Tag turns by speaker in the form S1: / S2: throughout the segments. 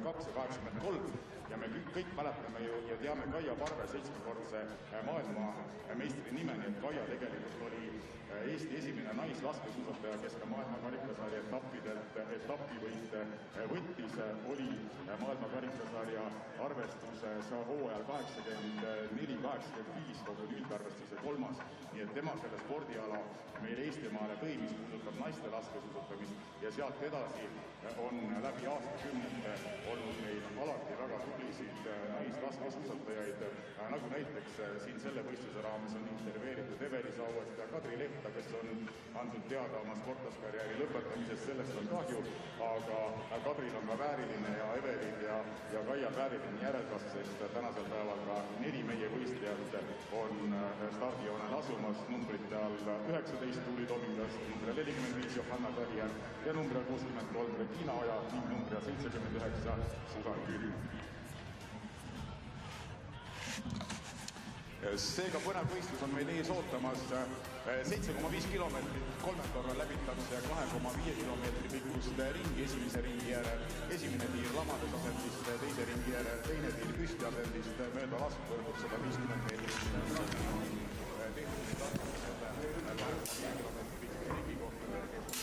S1: 82 ja 83 ja me kõik mäletame ju ja teame Kaia Parve 7-kordse maailmameistri nime, nii et Kaia tegelikult oli Eesti esimene naislaskisuusataja, kes ka maailmakarikasarja etapivõite võttis, oli maailmakarikasarja arvestuses hooajal 84-85 kogu üldarvestuse 3. Nii et tema selle spordiala meil Eestimaale tõi, mis puudutab naiste laskesuusatamist ja sealt edasi on läbi aastakümnete olnud meil alati väga tublisid naislaskesuusatajaid, nagu näiteks siin selle võistluse raames on intervjueeritud Eveli Sauest ja Kadri Lehta, kes on andnud teada oma sportlaskarjääri lõpetamisest, sellest on kahju, aga Kadril on ka vääriline ja Evelil ja Kaia vääriline järelkasv, sest tänasel päeval ka 4 meie võistlejat on stardijoonel asumas numbrite all 19 Tuuli Tomingas, number 45 Johanna Tõhjärv ja number 63 Regina Oja ning number 79 Susan Küll. Seega põnev võistlus on meil ees ootamas 7,5 kilomeetrit, 3 korral läbitakse 2,5 kilomeetri pikkust ringi esimese ringi järel. Esimene tiir lamades asendist, teise ringi järel teine tiir püsti asendist, mööda laskvõrgud 150 meetrit. Tehtud selle 2,5 kilomeetri pikkuse ringi kohta, kõrgest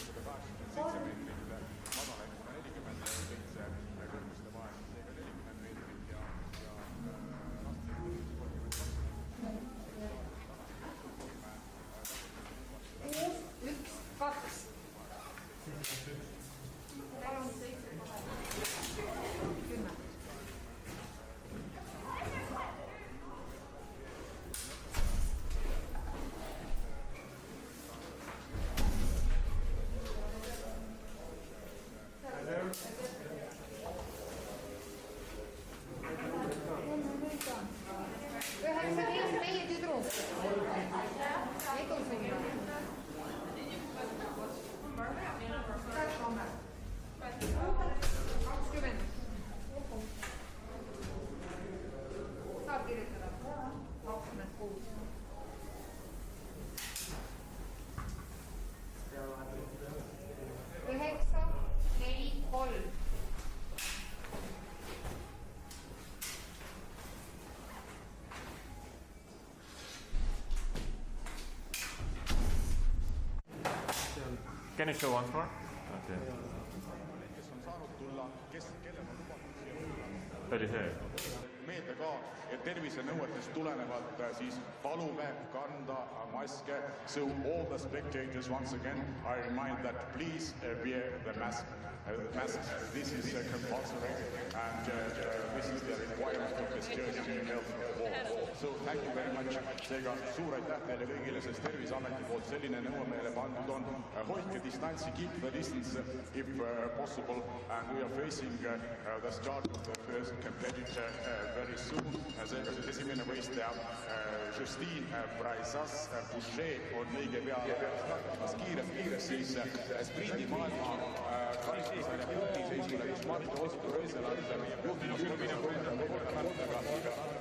S1: 187 meetrit, madalaid 47, kõrguste vahel seega 40 meetrit ja
S2: Üks, kaks. Palun 7, 10. Meie tüdruk. Edusõnda. 20. Saab kirjutada. 26. Üheksa, 4, 3.
S3: Can you show once more? Okay.
S1: Kes on saanud tulla, kellel on lubatud siia tulla.
S3: Oli see?
S1: Meelde ka, et tervisenõuetest tulenevalt siis palume kanda maske. So all the spectators once again, I remind that please wear the masks. This is compulsory and this is the requirement of the Estonian Health Board. So thank you very much. Seega suur aitäh teile kõigile, sest Terviseameti poolt selline nõue meile pandud on. Hoidke distantsi, keep the distance if possible, and we are facing the start of the first competitor very soon. Seega siis esimene võistleja Justine Braisas-Boucher on õige peale startimas kiirelt siis sprindi maailma karistusarja punktiseisule, kus Marko Otepaeae juhtinud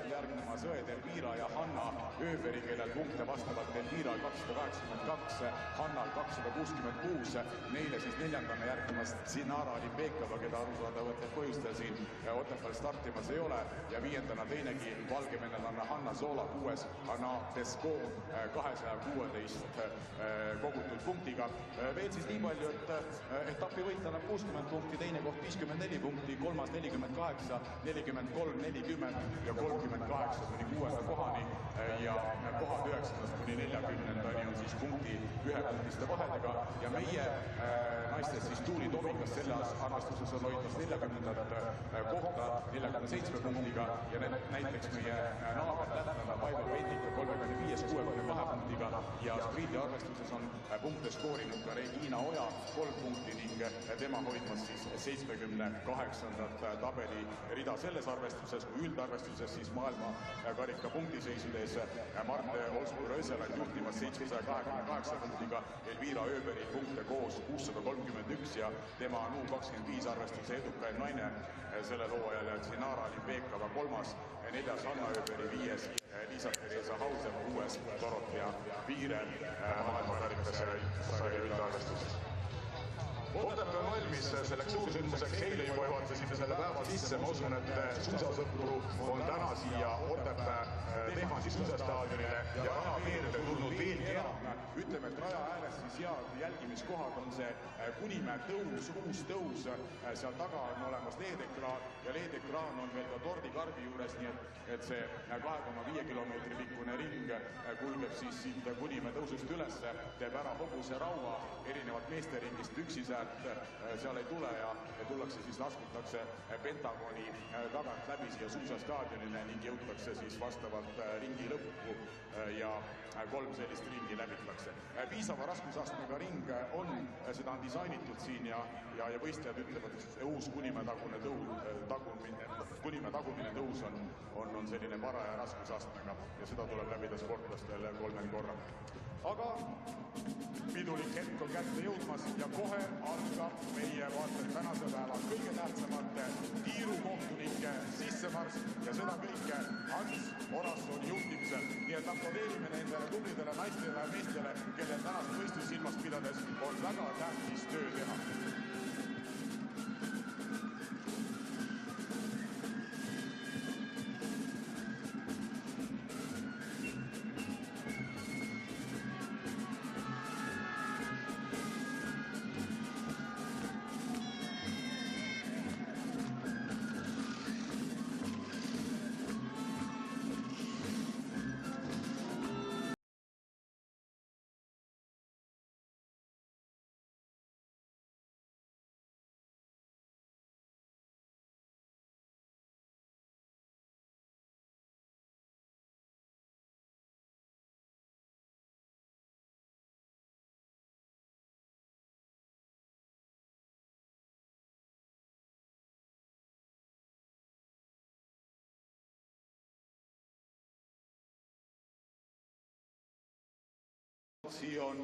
S1: järgnemas õed Elvira ja Hanna Ööberi, kellel punkte vastavalt Elviral 282, Hannal 266, neile siis neljandana järgnemas Zinara Limbekova, keda arusaadavatel põhjustel siin Otepaeal startimas ei ole, ja viiendana teinegi valgevenelanna Hanna Zoola, 6. Anna Tesko 216 kogutud punktiga. Veel siis nii palju, et etapi võit annab 60 punkti, teine koht 54 punkti, kolmas 48, 43, 40 ja 38 kuni 6. kohani ja kohad 9. kuni 40. on siis punkti ühepunktiste vahedega ja meie naistes siis Tuuli Tomingas selle arvestuses on hoidmas 40. kohta 47 punktiga ja näiteks meie naaber lätlane Paivo Pendika 35-62 punktiga ja sprindi arvestuses on punkte skoorinud ka Regina Oja 3 punkti ning tema hoidmas siis 78. tabeli rida selles arvestuses, kui üldarvestuses siis maailma karika punktiseisudes Mart Olsbu-Rööseland juhtimas 728 punktiga, Elvira Ööberi punkte koos 631 ja tema on U25 arvestuse edukaim naine sellel hooajal ja Zinara Limbekova 3., 4. Hanna Ööberi 5., Liisa-Theresa Hauser 6., Dorothea Piire maailma karikasarja üldarvestuses.
S4: Otepaeae on valmis
S1: selleks suursündmuseks eile juba juhatasime selle päeva sisse, ma usun, et suusasõpru on täna siia Otepaeae tehase suusastaadionile ja rajaveerde tulnud veelgi enam. Ütleme, et raja ääres siis head jälgimiskohad on see Kunimäe tõus, uus tõus, seal taga on olemas LED-ekraan ja LED-ekraan on veel ka tordikarbi juures, nii et see 2,5 kilomeetri pikkune ring kulgeb siis siit Kunimäe tõusust üles, teeb ära hobuse raua, erinevat meesteringist üksisäärt seal ei tule ja tullakse siis, laskutakse Pentagoni tagant läbi siia suusastaadionile ning jõutakse siis vastavalt ringi lõppu ja 3 sellist ringi läbitakse. Piisava raskusastmega ring on, seda on disainitud siin ja võistlejad ütlevad, et uus Kunimäe tagumine tõus on selline paraja raskusastmega ja seda tuleb läbida sportlastel 3 korral. Aga pidulik hetk on kätte jõudmas ja kohe algab meie vaated tänase päeva kõige tähtsamate tiirukohtunike sissemarss ja seda kõike Hans Orassooni juhtimisel. Nii et aplodeerime nendele tublidele naistele ja meestele, kellel tänast võistlust silmas pidades on väga tähtis töö teha. Siin on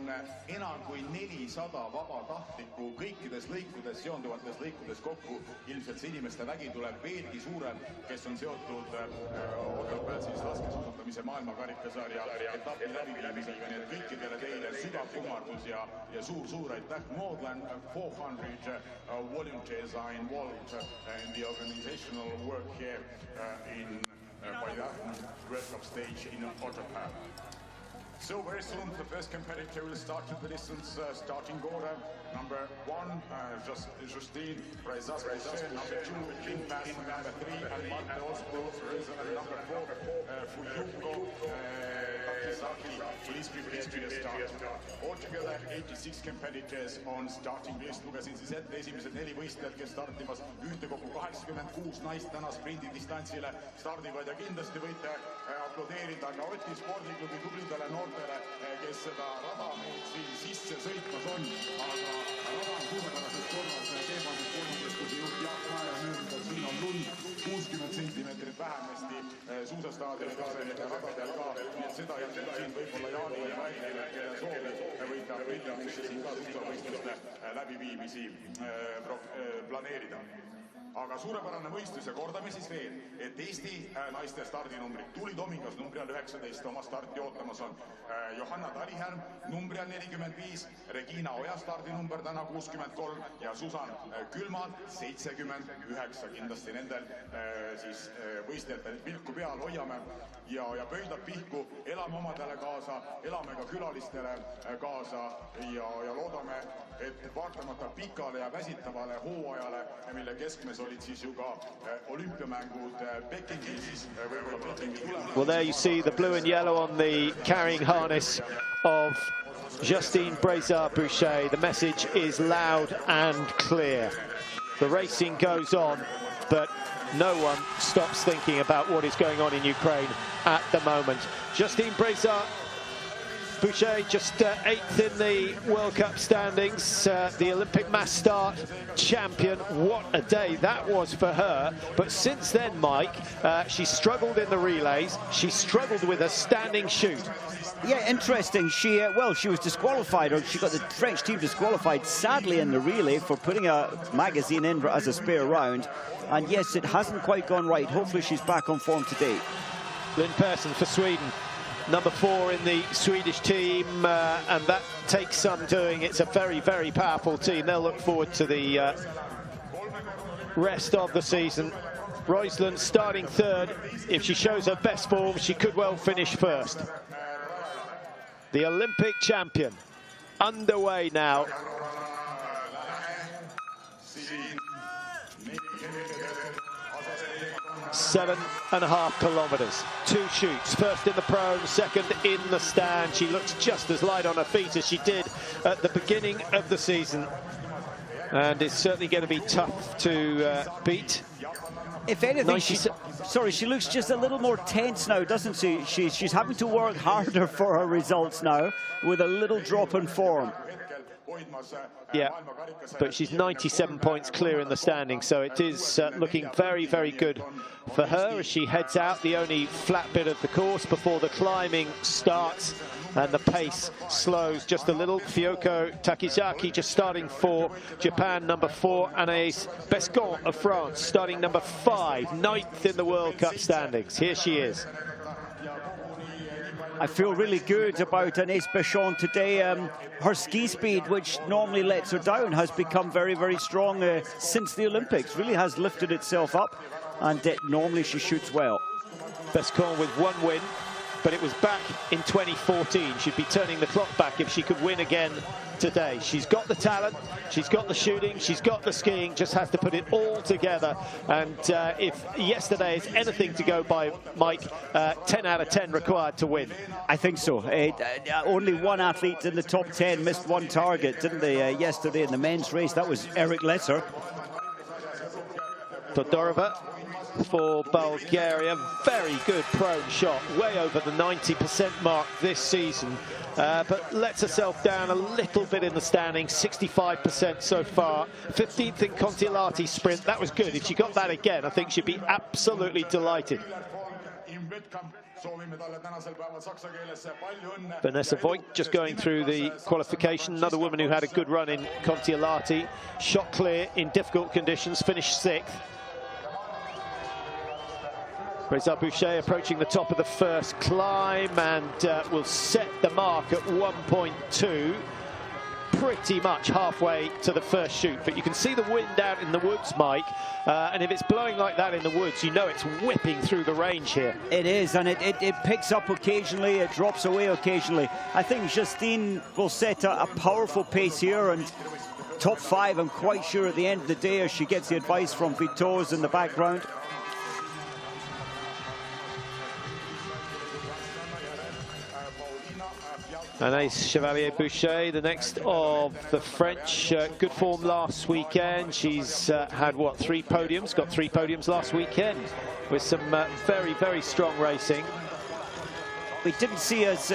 S1: enam kui 400 vabatahtlikku kõikides lõikudes, seonduvates lõikudes kokku. Ilmselt see inimeste vägi tuleb veelgi suurem, kes on seotud Otepaeal siis laskesuusatamise maailmakarikasarja etapi läbiviimisega. Nii et kõikidele teile südamkummardus ja suur aitäh. More than 400 volunteers are involved in the organizational work here in Biathlon World Cup stage in Otepaeae. So very soon the first competitor will start to the distance starting order. Number 1, Justine Breizat, number 2, Kim Bassen, number 3, Almante Osbro, number 4, Fuyuko Takisaki. Please prepare to start. Altogether 86 competitors on starting list. Lugesin siis ette esimesed 4 võistlejad, kes startimas ühtekokku 86 naist täna sprindidistantsile stardivad ja kindlasti võite aplodeerida ka Oti spordiklubi tublidele noortele, kes seda rada meid siin sisse sõitmas on. Aga rada on suurepärasest korras teemaldist kolmandeskuse juht Jaak Mäe mööndab, siin on lund 60 sentimeetrit vähemasti suusastaadioni tasemel ja radadel ka. Nii et seda jätkub siin võib-olla Jaani ja Väinile, kelle soovi võite aprilliakusse siin ka suusavõistluste läbiviimisi planeerida. Aga suurepärane võistlus ja kordame siis veel, et Eesti naiste stardinumbrid Tuuli Tomingas numbri all 19 oma starti ootamas on Johanna Talihärm numbri all 45, Regina Oja stardinumber täna 63 ja Susan Külman 79. Kindlasti nendel siis võistlejatel pilku peal hoiame ja pöidlad pihku, elame omadele kaasa, elame ka külalistele kaasa ja loodame, et vaatamata pikale ja väsitavale hooajale, mille keskmes olid siis ju ka olümpiamängud Pekingis, võib-olla Pekingi tulemus.
S4: Well, there you see the blue and yellow on the carrying harness of Justine Breizat-Boucher. The message is loud and clear. The racing goes on, but no one stops thinking about what is going on in Ukraine at the moment. Justine Breizat-Boucher just 8th in the World Cup standings, the Olympic mass start champion. What a day that was for her. But since then, Mike, she struggled in the relays. She struggled with a standing shoot.
S5: Yeah, interesting. She was disqualified, or she got the French team disqualified, sadly, in the relay for putting a magazine in as a spare round. And yes, it hasn't quite gone right. Hopefully she's back on form today.
S4: Lynn Persson for Sweden, number 4 in the Swedish team, and that takes some doing. It's a very, very powerful team. They'll look forward to the rest of the season. Roysland starting third. If she shows her best form, she could well finish first. The Olympic champion underway now. 7.5 kilometers, 2 shoots, first in the prone, second in the stand. She looks just as light on her feet as she did at the beginning of the season, and it's certainly going to be tough to beat.
S5: If anything, she looks just a little more tense now, doesn't she? She's having to work harder for her results now, with a little drop in form.
S4: Yeah, but she's 97 points clear in the standing, so it is looking very, very good for her as she heads out the only flat bit of the course before the climbing starts and the pace slows just a little. Fyoko Takizaki just starting for Japan, number 4. Anaïs Bescon of France starting number 5, 9th in the World Cup standings. Here she is.
S5: I feel really good about Anaïs Bescon today. Her ski speed, which normally lets her down, has become very, very strong since the Olympics. Really has lifted itself up, and normally she shoots well.
S4: Bescon with 1 win, but it was back in 2014. She'd be turning the clock back if she could win again today. She's got the talent, she's got the shooting, she's got the skiing, just has to put it all together. And if yesterday is anything to go by, Mike, 10 out of 10 required to win.
S5: I think so. Only one athlete in the top 10 missed one target, didn't they, yesterday in the men's race? That was Eric Lesser.
S4: Todorova for Bulgaria. Very good prone shot, way over the 90% mark this season, but lets herself down a little bit in the standing, 65% so far. 15th in Kontiolahti sprint, that was good. If she got that again, I think she'd be absolutely delighted. Vanessa Voigt just going through the qualification, another woman who had a good run in Kontiolahti, shot clear in difficult conditions, finished 6th. Breza Boucher approaching the top of the first climb and will set the mark at 1.2, pretty much halfway to the first shoot. But you can see the wind out in the woods, Mike, and if it's blowing like that in the woods, you know it's whipping through the range here.
S5: It is, and it picks up occasionally, it drops away occasionally. I think Justine will set a powerful pace here, and top 5, I'm quite sure, at the end of the day, as she gets the advice from Vitoz in the background.
S4: Anaïs Chevalier-Boucher, the next of the French. Good form last weekend. She's had, what, 3 podiums? Got 3 podiums last weekend with some very, very strong racing.
S5: We didn't see, as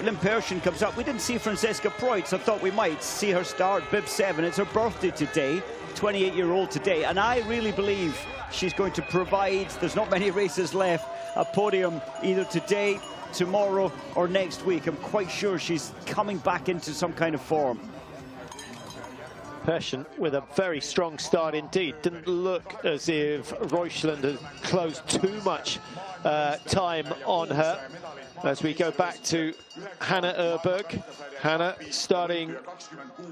S5: Lynn Persson comes up, we didn't see Francesca Preutz. I thought we might see her start bib 7. It's her birthday today, 28-year-old today, and I really believe she's going to provide, there's not many races left, a podium either today, tomorrow or next week. I'm quite sure she's coming back into some kind of form.
S4: Persson with a very strong start indeed. Didn't look as if Roysland had closed too much time on her. As we go back to Hannah Öberg. Hannah starting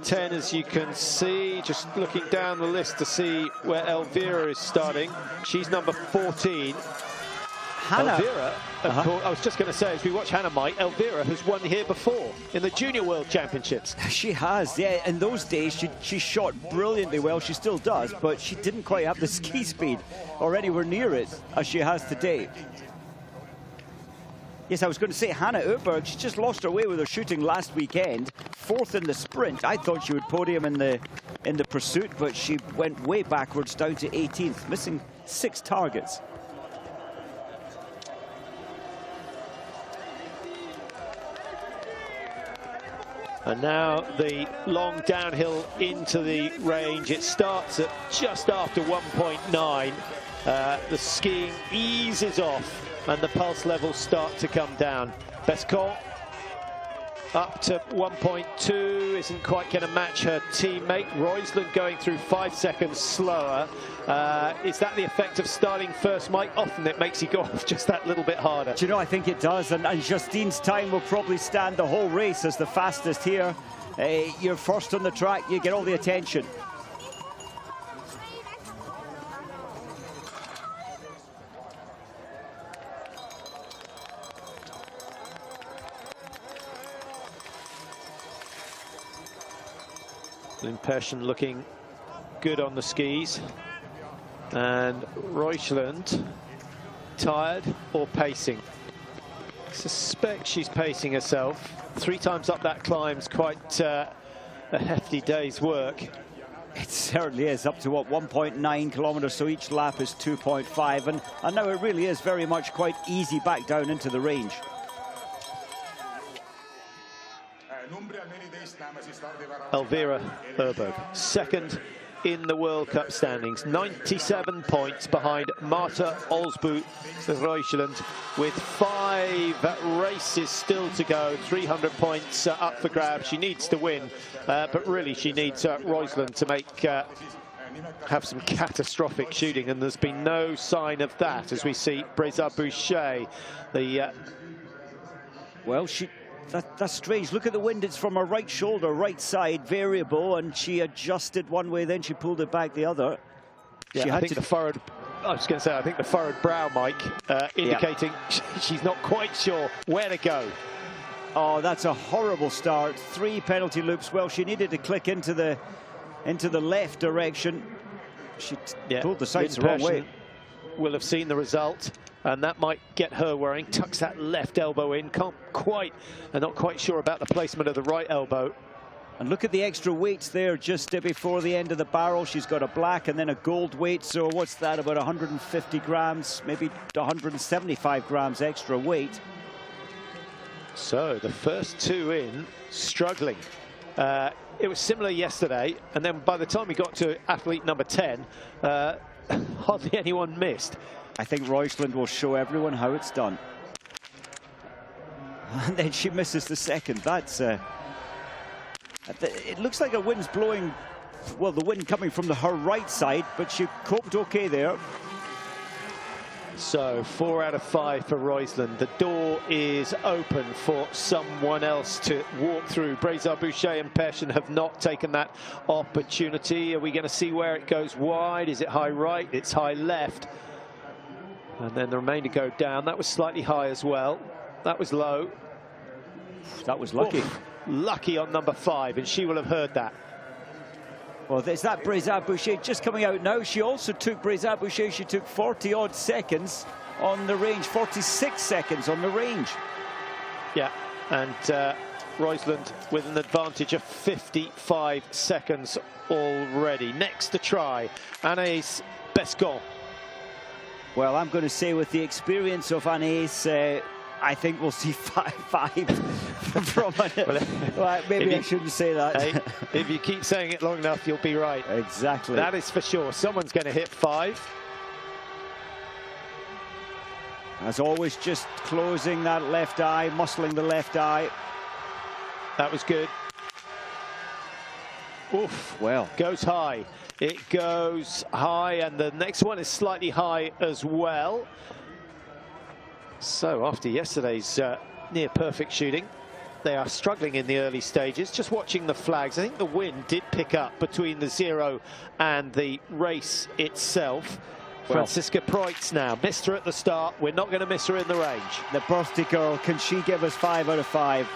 S4: 10, as you can see, just looking down the list to see where Elvira is starting. She's number 14.
S5: Hannah.
S4: Elvira, of course, I was just going to say, as we watch Hannah, Mike, Elvira has won here before in the Junior World Championships.
S5: She has, yeah. In those days, she shot brilliantly well. She still does, but she didn't quite have the ski speed or anywhere near it as she has today. Yes, I was going to say Hannah Öberg, she just lost her way with her shooting last weekend. 4th in the sprint. I thought she would podium in the pursuit, but she went way backwards down to 18th, missing 6 targets.
S4: And now the long downhill into the range. It starts at just after 1.9. The skiing eases off and the pulse levels start to come down. Bescon up to 1.2, isn't quite going to match her teammate. Roysland going through 5 seconds slower. Is that the effect of starting first, Mike? Often it makes you go off just that little bit harder.
S5: Do you know, I think it does, and Justine's time will probably stand the whole race as the fastest here. You're first on the track, you get all the attention.
S4: Persson looking good on the skis. And Roychland tired or pacing? I suspect she's pacing herself. 3 times up that climb's quite a hefty day's work.
S5: It certainly is, up to what, 1.9 kilometers, so each lap is 2.5, and now it really is very much quite easy back down into the range.
S4: Elvira Urberg, second in the World Cup standings, 97 points behind Marta Olsbu Roychland, with 5 races still to go, 300 points up for grabs. She needs to win, but really she needs Roychland to make have some catastrophic shooting, and there's been no sign of that as we see Biathlon. The
S5: well, that's strange. Look at the wind. It's from her right shoulder, right side, variable, and she adjusted one way, then she pulled it back the other.
S4: Yeah,
S5: she
S4: I
S5: had
S4: think
S5: to...
S4: the furrowed, I was going to say, I think the furrowed brow, Mike, indicating she's not quite sure where to go.
S5: Oh, that's a horrible start. 3 penalty loops. Well, she needed to click into the left direction. She pulled the sights the wrong way.
S4: Will have seen the result, and that might get her worrying. Tucks that left elbow in. Not quite sure about the placement of the right elbow.
S5: And look at the extra weights there just before the end of the barrel. She's got a black and then a gold weight. So what's that, about 150 grams, maybe 175 grams extra weight.
S4: So the first 2 in, struggling. It was similar yesterday, and then by the time we got to athlete number 10, hardly anyone missed.
S5: I think Roychland will show everyone how it's done. And then she misses the second. That's it looks like a wind's blowing, well, the wind coming from her right side, but she coped okay there.
S4: So 4 out of 5 for Roychland. The door is open for someone else to walk through. Biathlon and Persson have not taken that opportunity. Are we going to see where it goes wide? Is it high right? It's high left. And then the remainder go down. That was slightly high as well. That was low.
S5: That was lucky.
S4: Oof, lucky on number 5, and she will have heard that.
S5: Well, there's that Biathlon just coming out now. She also took Biathlon. She took 40-odd seconds on the range, 46 seconds on the range.
S4: Yeah, and Roychland with an advantage of 55 seconds already. Next to try, Anaïs Bescon.
S5: Well, I'm going to say with the experience of Anaïs, I think we'll see 5-5 from it. Well, maybe I shouldn't say that.
S4: Hey, if you keep saying it long enough, you'll be right.
S5: Exactly.
S4: That is for sure. Someone's going to hit 5.
S5: As always, just closing that left eye, muscling the left eye.
S4: That was good. Oof.
S5: Well.
S4: Goes high. It goes high, and the next one is slightly high as well. So after yesterday's near perfect shooting, they are struggling in the early stages. Just watching the flags, I think the wind did pick up between the 0 and the race itself. Well, Franziska Preutz now missed her at the start. We're not going to miss her in the range.
S5: The birthday girl, can she give us 5 out of 5?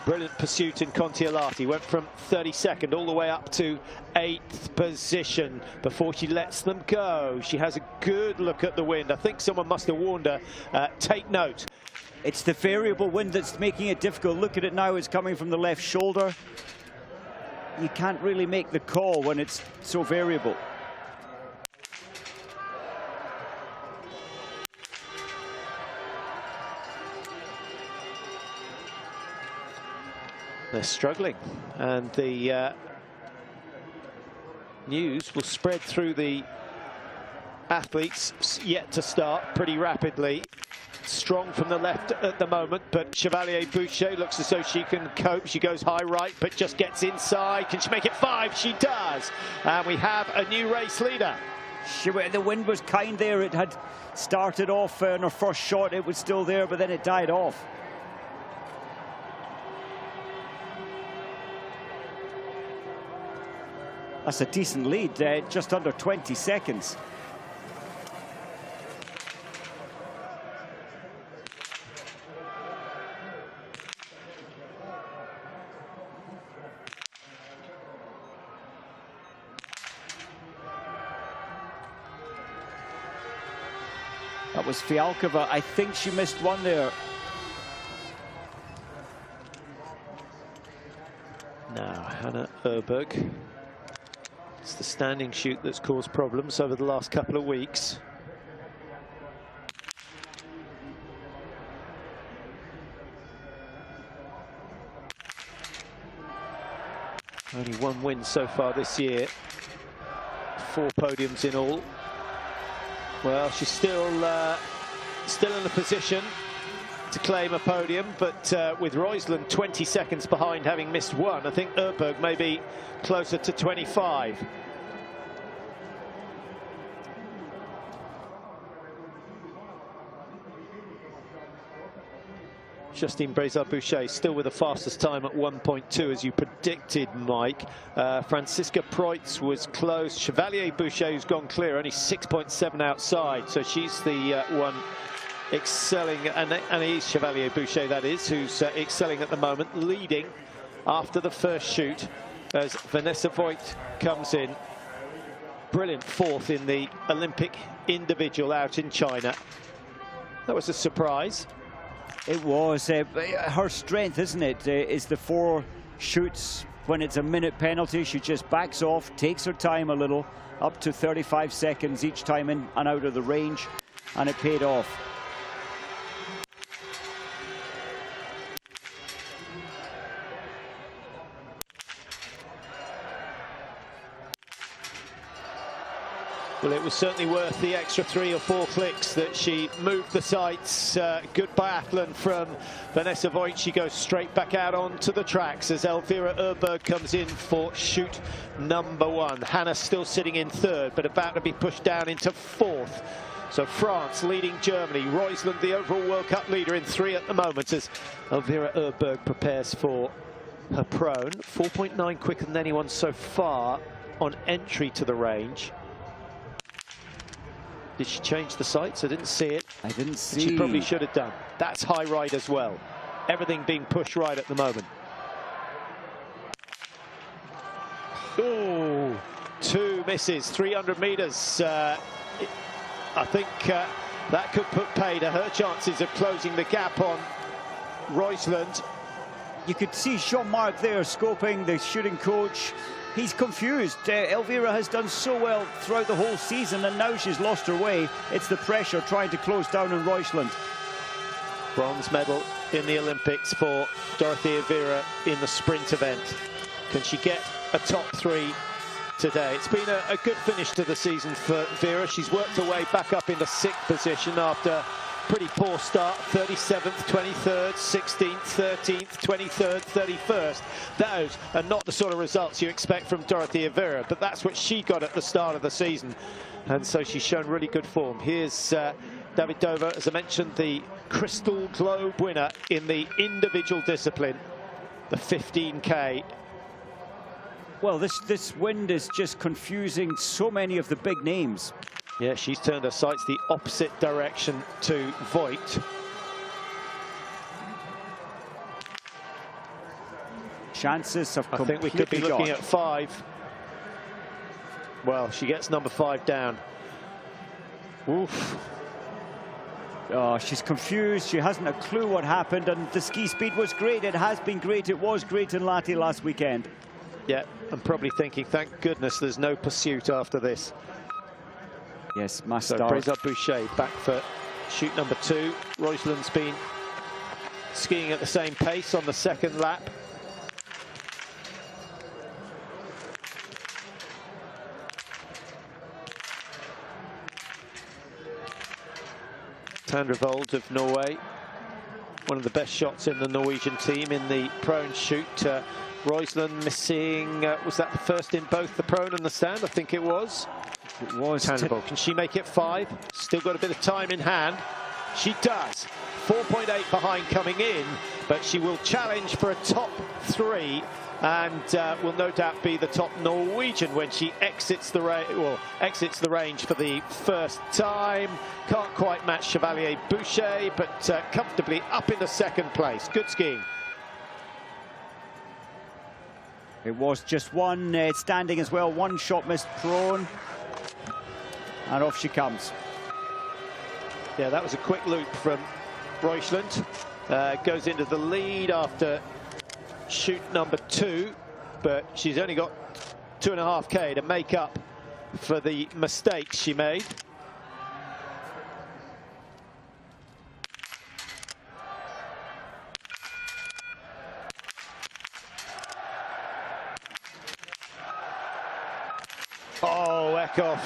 S4: Brilliant pursuit in Kontiolahti. Went from 32nd all the way up to 8th position before she lets them go. She has a good look at the wind. I think someone must have warned her. Take note.
S5: It's the variable wind that's making it difficult. Look at it now. It's coming from the left shoulder. You can't really make the call when it's so variable.
S4: They're struggling, and the news will spread through the athletes yet to start pretty rapidly. Strong from the left at the moment, but Chevalier Boucher looks as though she can cope. She goes high right, but just gets inside. Can she make it 5? She does. And we have a new race leader.
S5: The wind was kind there. It had started off in her first shot. It was still there, but then it died off. That's a decent lead, just under 20 seconds. That was Fialkova. I think she missed one there.
S4: Now, Hannah Öberg. It's the standing shoot that's caused problems over the last couple of weeks. Only one win so far this year. 4 podiums in all. Well, she's still in a position to claim a podium, but with Roysland 20 seconds behind, having missed one, I think Öberg may be closer to 25. Justine Brezard-Boucher still with the fastest time at 1.2, as you predicted, Mike. Franziska Preutz was close. Chevalier-Boucher, who's gone clear, only 6.7 outside, so she's the one excelling, and Anaïs Chevalier-Boucher, that is, who's excelling at the moment, leading after the first shoot as Vanessa Voigt comes in. Brilliant 4th in the Olympic individual out in China. That was a surprise.
S5: It was. Her strength, isn't it, is the 4 shoots. When it's a minute penalty, she just backs off, takes her time a little, up to 35 seconds each time in and out of the range, and it paid off.
S4: Well, it was certainly worth the extra 3 or 4 clicks that she moved the sights. Good biathlon from Vanessa Voigt. She goes straight back out onto the tracks as Elvira Öberg comes in for shoot number 1. Hannah still sitting in 3rd, but about to be pushed down into 4th. So France leading Germany. Roysland, the overall World Cup leader, in 3 at the moment as Elvira Öberg prepares for her prone. 4.9 quicker than anyone so far on entry to the range. Did she change the sights? I didn't see it.
S5: I didn't see.
S4: She probably should have done. That's high right as well. Everything being pushed right at the moment. Oh, 2 misses, 300 meters. I think that could put pay to her chances of closing the gap on Roysland.
S5: You could see Jean-Marc there scoping, the shooting coach. He's confused. Elvira has done so well throughout the whole season, and now she's lost her way. It's the pressure trying to close down on Roysland.
S4: Bronze medal in the Olympics for Dorothea Viera in the sprint event. Can she get a top 3 today? It's been a good finish to the season for Viera. She's worked her way back up into 6th position after pretty poor start. 37th, 23rd, 16th, 13th, 23rd, 31st. Those are not the sort of results you expect from Dorothea Viera, but that's what she got at the start of the season, and so she's shown really good form. Here's Davidova, as I mentioned, the Crystal Globe winner in the individual discipline, the 15K.
S5: Well, this wind is just confusing so many of the big names.
S4: Yeah, she's turned her sights the opposite direction to Voigt.
S5: Chances of
S4: I think we could be looking at 5. Well, she gets number 5 down. Oof.
S5: Oh, she's confused. She hasn't a clue what happened, and the ski speed was great. It has been great. It was great in Lahti last weekend.
S4: Yeah, I'm probably thinking, thank goodness there's no pursuit after this.
S5: Yes, must
S4: so
S5: start.
S4: Brezard-Boucher back for shoot number 2. Roysland's been skiing at the same pace on the 2nd lap. Tandrevold of Norway, one of the best shots in the Norwegian team in the prone shoot. Roysland missing, was that the first in both the prone and the stand? I think it was.
S5: It was.
S4: Tandrevold, can she make it 5? Still got a bit of time in hand. She does. 4.8 behind coming in, but she will challenge for a top 3 and will no doubt be the top Norwegian when she exits the range for the first time. Can't quite match Chevalier-Boucher, but comfortably up into 2nd place. Good skiing.
S5: It was just one standing as well, one shot missed prone, and off she comes.
S4: Yeah, that was a quick loop from Reuschland. Goes into the lead after shoot number 2, but she's only got 2.5K to make up for the mistakes she made. Oh, Eckhoff.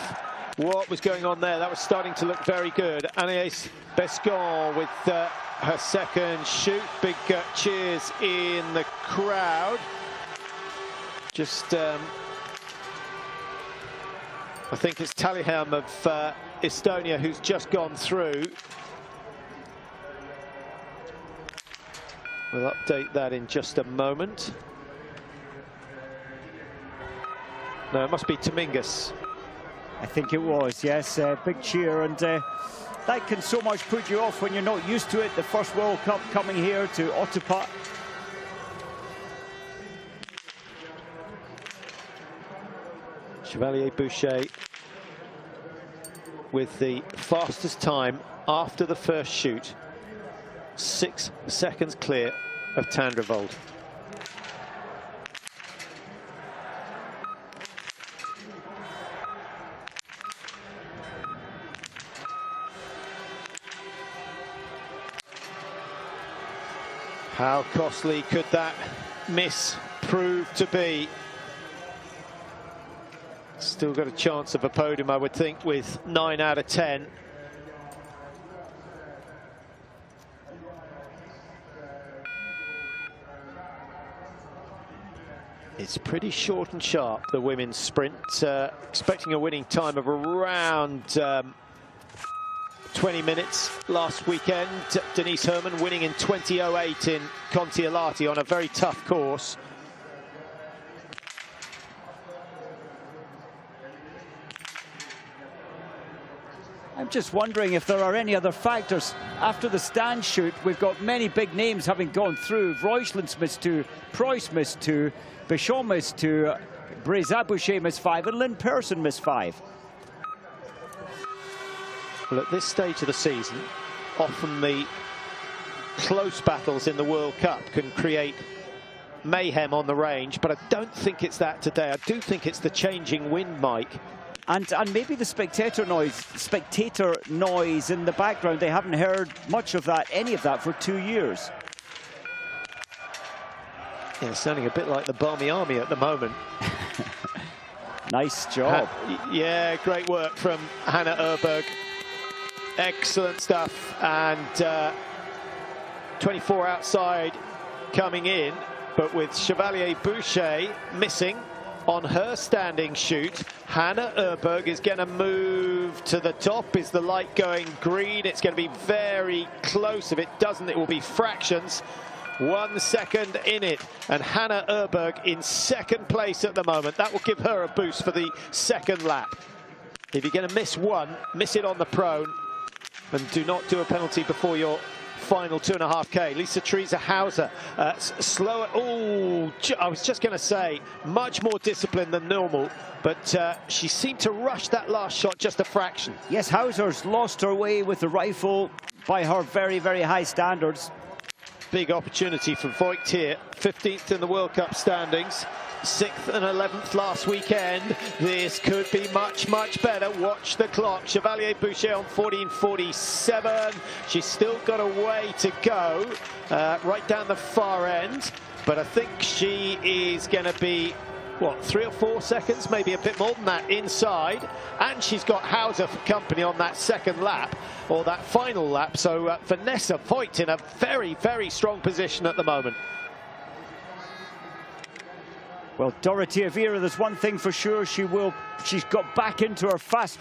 S4: What was going on there? That was starting to look very good. Agnès Bescon with her second shoot. Big cheers in the crowd. Just, I think it's Taliham of Estonia who's just gone through. We'll update that in just a moment. No, it must be Dominguez.
S5: I think it was, yes. Big cheer, and that can so much put you off when you're not used to it. The first World Cup coming here to Otepaeae.
S4: Chevalier-Boucher with the fastest time after the first shoot. 6 seconds clear of Tandrevold. How costly could that miss prove to be? Still got a chance of a podium, I would think, with 9 out of 10. It's pretty short and sharp, the women's sprint. Expecting a winning time of around 20 minutes last weekend. Denise Herrmann winning in 20:08 in Kontiolahti on a very tough course.
S5: I'm just wondering if there are any other factors. After the stand shoot, we've got many big names having gone through. Reuschland's missed 2, Preuss missed 2, Bichon missed 2, Brézat-Boucher missed 5, and Lynn Persson missed 5.
S4: Well, at this stage of the season, often the close battles in the World Cup can create mayhem on the range, but I don't think it's that today. I do think it's the changing wind, Mike.
S5: And maybe the spectator noise in the background. They haven't heard much of that, any of that, for 2 years.
S4: Yeah, sounding a bit like the Barmy Army at the moment.
S5: Nice job.
S4: Yeah, great work from Hannah Öberg. Excellent stuff. And 24 outside coming in, but with Chevalier-Boucher missing on her standing shoot, Hannah Öberg is going to move to the top. Is the light going green? It's going to be very close. If it doesn't, it will be fractions. 1 second in it, and Hannah Öberg in second place at the moment. That will give her a boost for the second lap. If you're going to miss one, miss it on the prone, and do not do a penalty before your final 2.5K. Lisa Teresa Hauser, slower. Oh, I was just going to say, much more disciplined than normal, but she seemed to rush that last shot just a fraction.
S5: Yes, Hauser's lost her way with the rifle by her very, very high standards.
S4: Big opportunity for Voigt here, 15th in the World Cup standings, 6th and 11th last weekend. This could be much, much better. Watch the clock. Chevalier-Boucher on 14:47. She's still got a way to go, right down the far end, but I think she is going to be, what, 3 or 4 seconds, maybe a bit more than that inside, and she's got Hauser for company on that second lap, or that final lap. So Vanessa Voigt in a very, very strong position at the moment.
S5: Well, Dorothea Viera, there's one thing for sure, she's got back into her fast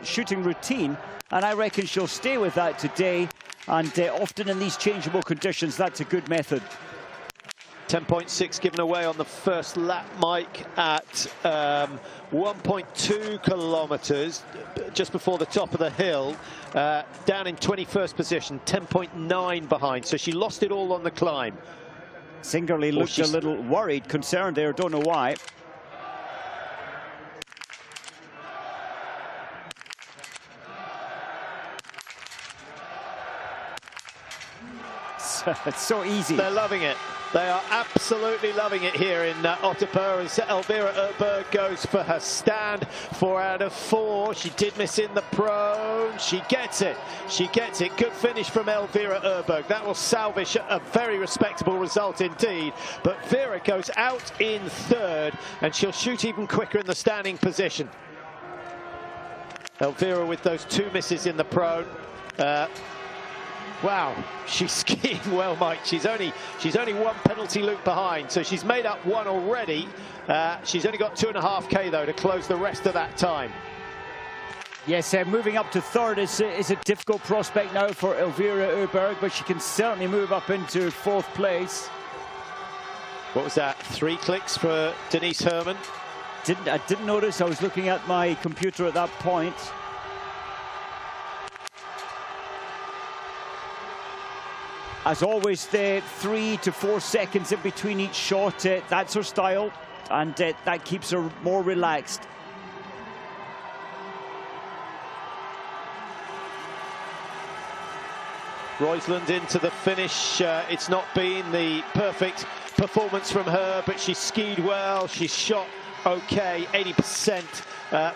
S5: shooting routine, and I reckon she'll stay with that today, and often in these changeable conditions, that's a good method.
S4: 10.6 given away on the first lap, Mike, at 1.2 kilometers, just before the top of the hill, down in 21st position, 10.9 behind, so she lost it all on the climb.
S5: Singerly looked a little worried, concerned there, don't know why. It's so easy.
S4: They're loving it. They are absolutely loving it here in Otepaeae as Elvira Öberg goes for her stand. 4 out of 4. She did miss in the prone. She gets it. She gets it. Good finish from Elvira Öberg. That will salvage a very respectable result indeed. But Vera goes out in 3rd, and she'll shoot even quicker in the standing position. Elvira with those 2 misses in the prone. Wow, she's skiing well, Mike. She's only 1 penalty loop behind, so she's made up 1 already. She's only got 2.5K though to close the rest of that time.
S5: Yes, moving up to 3rd is a difficult prospect now for Elvira Öberg, but she can certainly move up into 4th place.
S4: What was that? 3 clicks for Denise Herman.
S5: I didn't notice. I was looking at my computer at that point. As always, the 3 to 4 seconds in between each shot, that's her style, and that keeps her more relaxed.
S4: Roysland into the finish. It's not been the perfect performance from her, but she skied well. She shot okay, 80%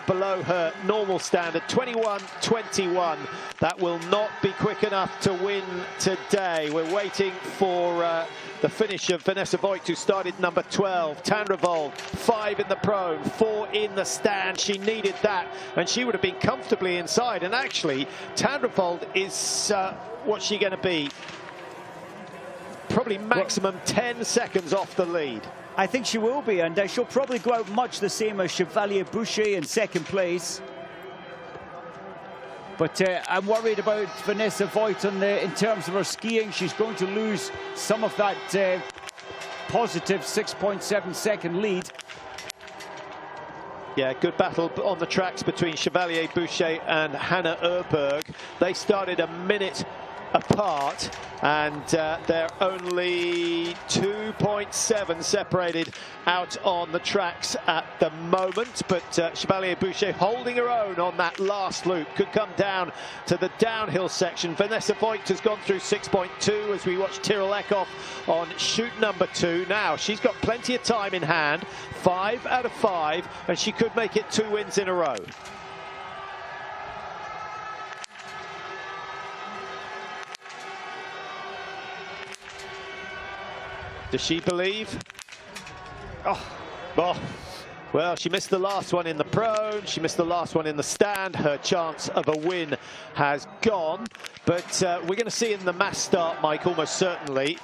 S4: below her normal standard. 21-21. That will not be quick enough to win today. We're waiting for the finish of Vanessa Voigt, who started number 12. Tandrevold, 5 in the prone, 4 in the stand. She needed that, and she would have been comfortably inside. And actually, Tandrevold is, what's she going to be? Probably maximum 10 seconds off the lead.
S5: I think she will be, and she'll probably go out much the same as Chevalier Boucher in 2nd place. But I'm worried about Vanessa Voigt in terms of her skiing. She's going to lose some of that positive 6.7 second lead.
S4: Yeah, good battle on the tracks between Chevalier Boucher and Hannah Öberg. They started a minute apart, and they're only 2.7 separated out on the tracks at the moment. But Chevalier Boucher holding her own on that last loop. Could come down to the downhill section. Vanessa Voigt has gone through 6.2 as we watch Tyrrell Eckhoff on shoot number 2. Now she's got plenty of time in hand, 5 out of 5, and she could make it 2 wins in a row. Does she believe? Oh, well, she missed the last one in the prone. She missed the last one in the stand. Her chance of a win has gone. But we're going to see in the mass start, Mike, almost certainly.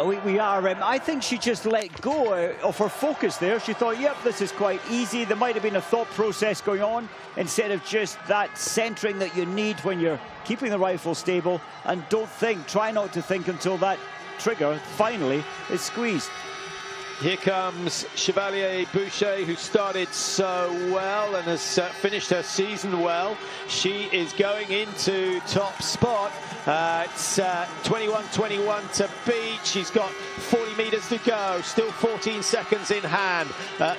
S5: We are. I think she just let go of her focus there. She thought, yep, this is quite easy. There might have been a thought process going on instead of just that centering that you need when you're keeping the rifle stable. And try not to think until that trigger finally is squeezed.
S4: Here comes Chevalier Boucher, who started so well and has finished her season well. She is going into top spot. It's 21-21 to beat. She's got 40 meters to go, still 14 seconds in hand.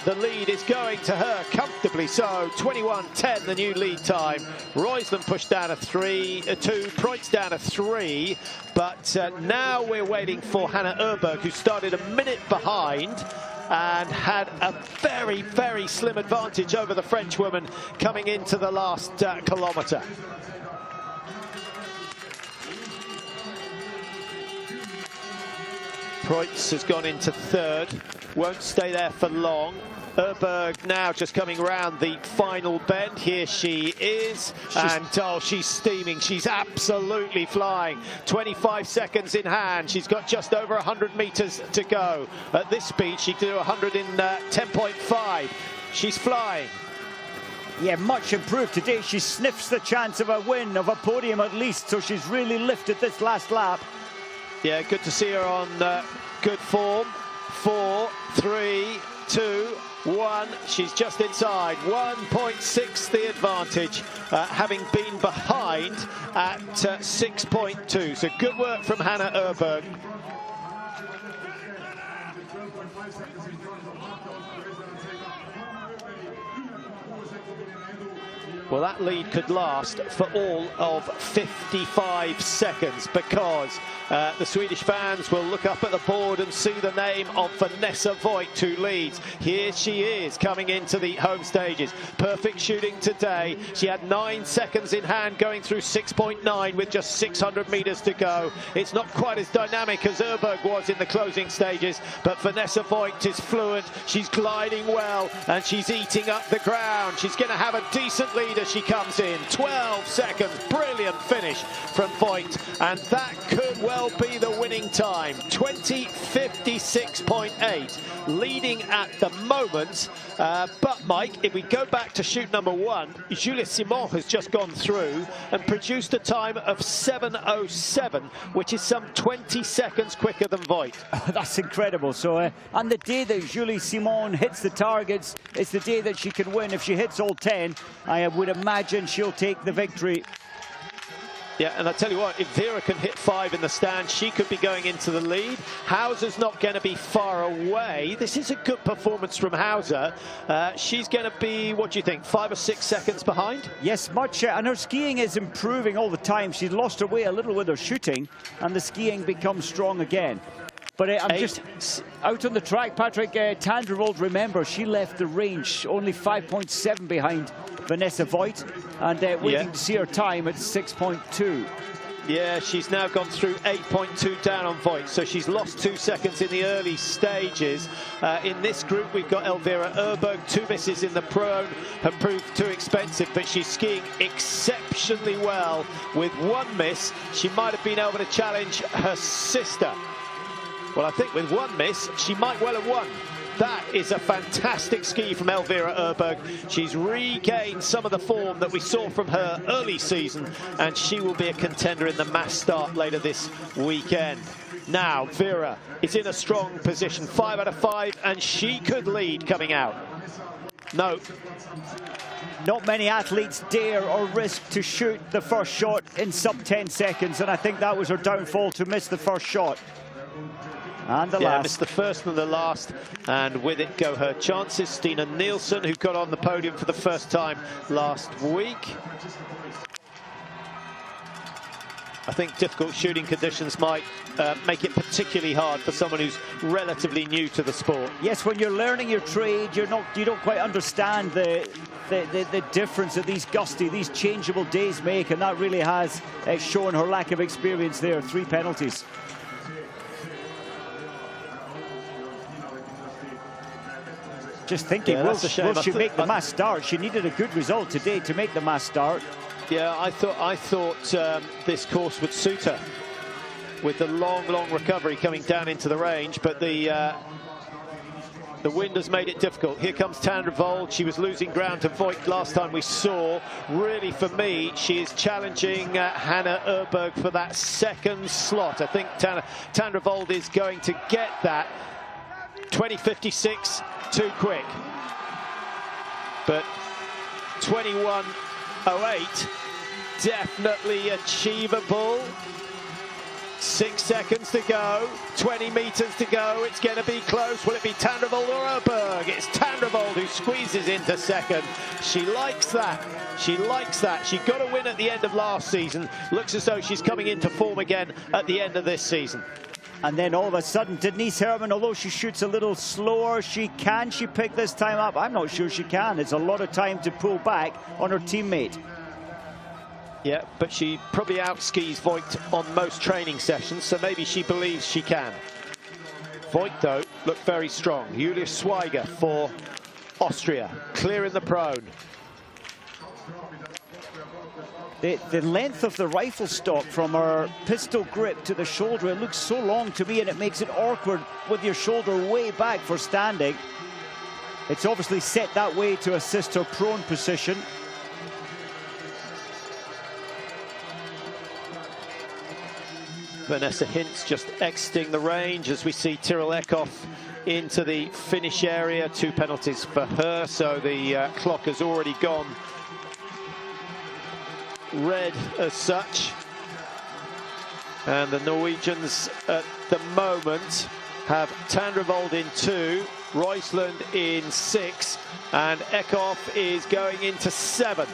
S4: The lead is going to her comfortably so. 21-10, the new lead time. Roysland pushed down a 2, Preutz down a 3, but now we're waiting for Hannah Öberg, who started a minute behind and had a very, very slim advantage over the French woman coming into the last kilometre. Preutz has gone into 3rd, won't stay there for long. Öberg now just coming round the final bend. Here she is, and oh, she's steaming. She's absolutely flying. 25 seconds in hand. She's got just over 100 meters to go. At this speed, she can do 100 in 10.5. She's flying.
S5: Yeah, much improved today. She sniffs the chance of a win, of a podium at least, so she's really lifted this last lap.
S4: Yeah, good to see her on good form. 4, 3, 2, 1. She's just inside. 1.6 the advantage, having been behind at 6.2. So good work from Hannah Öberg. Well, that lead could last for all of 55 seconds because the Swedish fans will look up at the board and see the name of Vanessa Voigt, who leads. Here she is coming into the home stages. Perfect shooting today. She had 9 seconds in hand going through 6.9 with just 600 meters to go. It's not quite as dynamic as Öberg was in the closing stages, but Vanessa Voigt is fluent. She's gliding well and she's eating up the ground. She's going to have a decent lead as she comes in. 12 seconds, brilliant finish from Voigt, and that could well be the winning time. 20:56.8, leading at the moment. But Mike, if we go back to shoot number 1, Julia Simon has just gone through and produced a time of 7:07, which is some 20 seconds quicker than Voigt.
S5: That's incredible. So, on the day that Julie Simon hits the targets, it's the day that she can win. If she hits all 10, I would imagine she'll take the victory.
S4: Yeah, and I tell you what, if Vera can hit 5 in the stand, she could be going into the lead. Hauser's not going to be far away. This is a good performance from Hauser. She's going to be, what do you think, 5 or 6 seconds behind?
S5: Yes, much. And her skiing is improving all the time. She's lost her way a little with her shooting, and the skiing becomes strong again. But I'm just out on the track, Patrick. Tandrevold, remember, she left the range only 5.7 behind Vanessa Voigt, and waiting to see her time at 6.2.
S4: Yeah, she's now gone through 8.2 down on Voigt, so she's lost 2 seconds in the early stages. In this group, we've got Elvira Öberg. 2 misses in the prone have proved too expensive, but she's skiing exceptionally well. With 1 miss, she might have been able to challenge her sister. Well, I think with 1 miss, she might well have won. That is a fantastic ski from Elvira Öberg. She's regained some of the form that we saw from her early season, and she will be a contender in the mass start later this weekend. Now, Vera is in a strong position, 5 out of 5, and she could lead coming out. No.
S5: Not many athletes dare or risk to shoot the first shot in sub 10 seconds, and I think that was her downfall, to miss the first shot. And the last.
S4: Missed the first and the last, and with it go her chances. Stina Nielsen, who got on the podium for the first time last week. I think difficult shooting conditions might make it particularly hard for someone who's relatively new to the sport.
S5: Yes, when you're learning your trade, you don't quite understand the difference that these gusty, these changeable days make, and that really has shown her lack of experience there. 3 penalties. Just thinking, will she make the mass start? She needed a good result today to make the mass start.
S4: Yeah, I thought this course would suit her with the long recovery coming down into the range, but the wind has made it difficult. Here comes Tandrevold. She was losing ground to Voigt last time we saw. Really, for me, she is challenging Hannah Öberg for that 2nd slot. I think Tandrevold is going to get that. 20:56, too quick. But 21:08, definitely achievable. 6 seconds to go, 20 meters to go. It's going to be close. Will it be Tandrevold or Öberg? It's Tandrevold who squeezes into 2nd. She likes that. She likes that. She got a win at the end of last season. Looks as though she's coming into form again at the end of this season.
S5: And then all of a sudden, Denise Herrmann, although she shoots a little slower, can she pick this time up? I'm not sure she can. It's a lot of time to pull back on her teammate.
S4: Yeah, but she probably outskis Voigt on most training sessions, so maybe she believes she can. Voigt, though, looked very strong. Julia Schweiger for Austria, clear in the prone.
S5: The length of the rifle stock from her pistol grip to the shoulder, it looks so long to me, and it makes it awkward with your shoulder way back for standing. It's obviously set that way to assist her prone position.
S4: Vanessa Hintz just exiting the range as we see Tyrell Eckhoff into the finish area. 2 penalties for her, so the clock has already gone red as such. And the Norwegians at the moment have Tandrevold in 2, Roisland in 6, and Eckhoff is going into 7.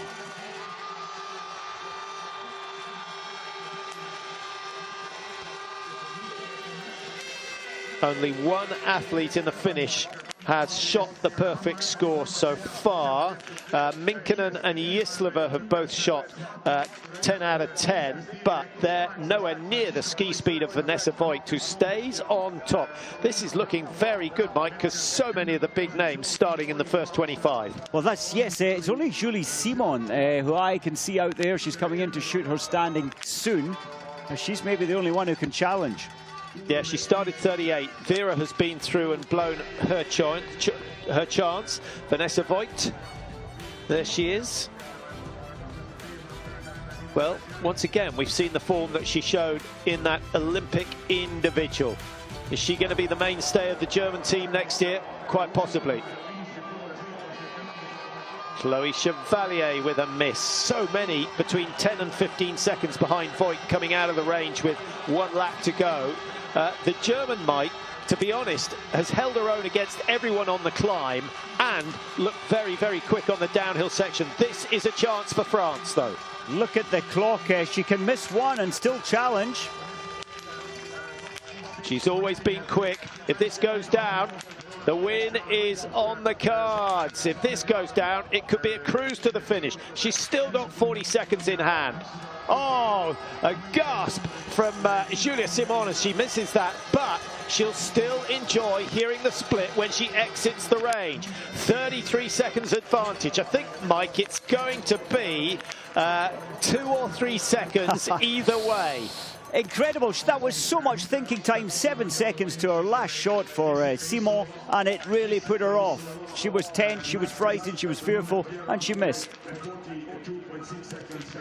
S4: Only one athlete in the finish has shot the perfect score so far. Minkinen and Yislava have both shot 10 out of 10, but they're nowhere near the ski speed of Vanessa Voigt, who stays on top. This is looking very good, Mike, because so many of the big names starting in the first 25.
S5: Well, it's only Julie Simon who I can see out there. She's coming in to shoot her standing soon. She's maybe the only one who can challenge.
S4: Yeah, she started 38. Vera has been through and blown her chance. Vanessa Voigt, there she is. Well, once again, we've seen the form that she showed in that Olympic individual. Is she going to be the mainstay of the German team next year? Quite possibly. Chloe Chevalier with a miss. So many between 10 and 15 seconds behind Voigt coming out of the range with 1 lap to go. The German, Mike, to be honest, has held her own against everyone on the climb and looked very, very quick on the downhill section. This is a chance for France, though.
S5: Look at the clock. She can miss 1 and still challenge.
S4: She's always been quick. If this goes down, the win is on the cards. If this goes down, it could be a cruise to the finish. She's still got 40 seconds in hand. Oh, a gasp from Julia Simon as she misses that, but she'll still enjoy hearing the split when she exits the range. 33 seconds advantage. I think, Mike, it's going to be 2 or 3 seconds either way.
S5: Incredible. That was so much thinking time. 7 seconds to her last shot for Simon, and it really put her off. She was tense, she was frightened, she was fearful, and she missed.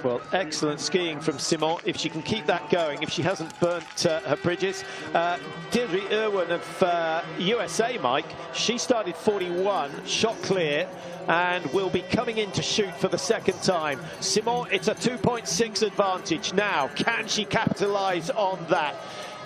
S4: Well, excellent skiing from Simon. If she can keep that going, if she hasn't burnt her bridges. Deirdre Irwin of USA, Mike, she started 41, shot clear, and will be coming in to shoot for the second time. Simon, it's a 2.6 advantage. Now, can she capitalize on that?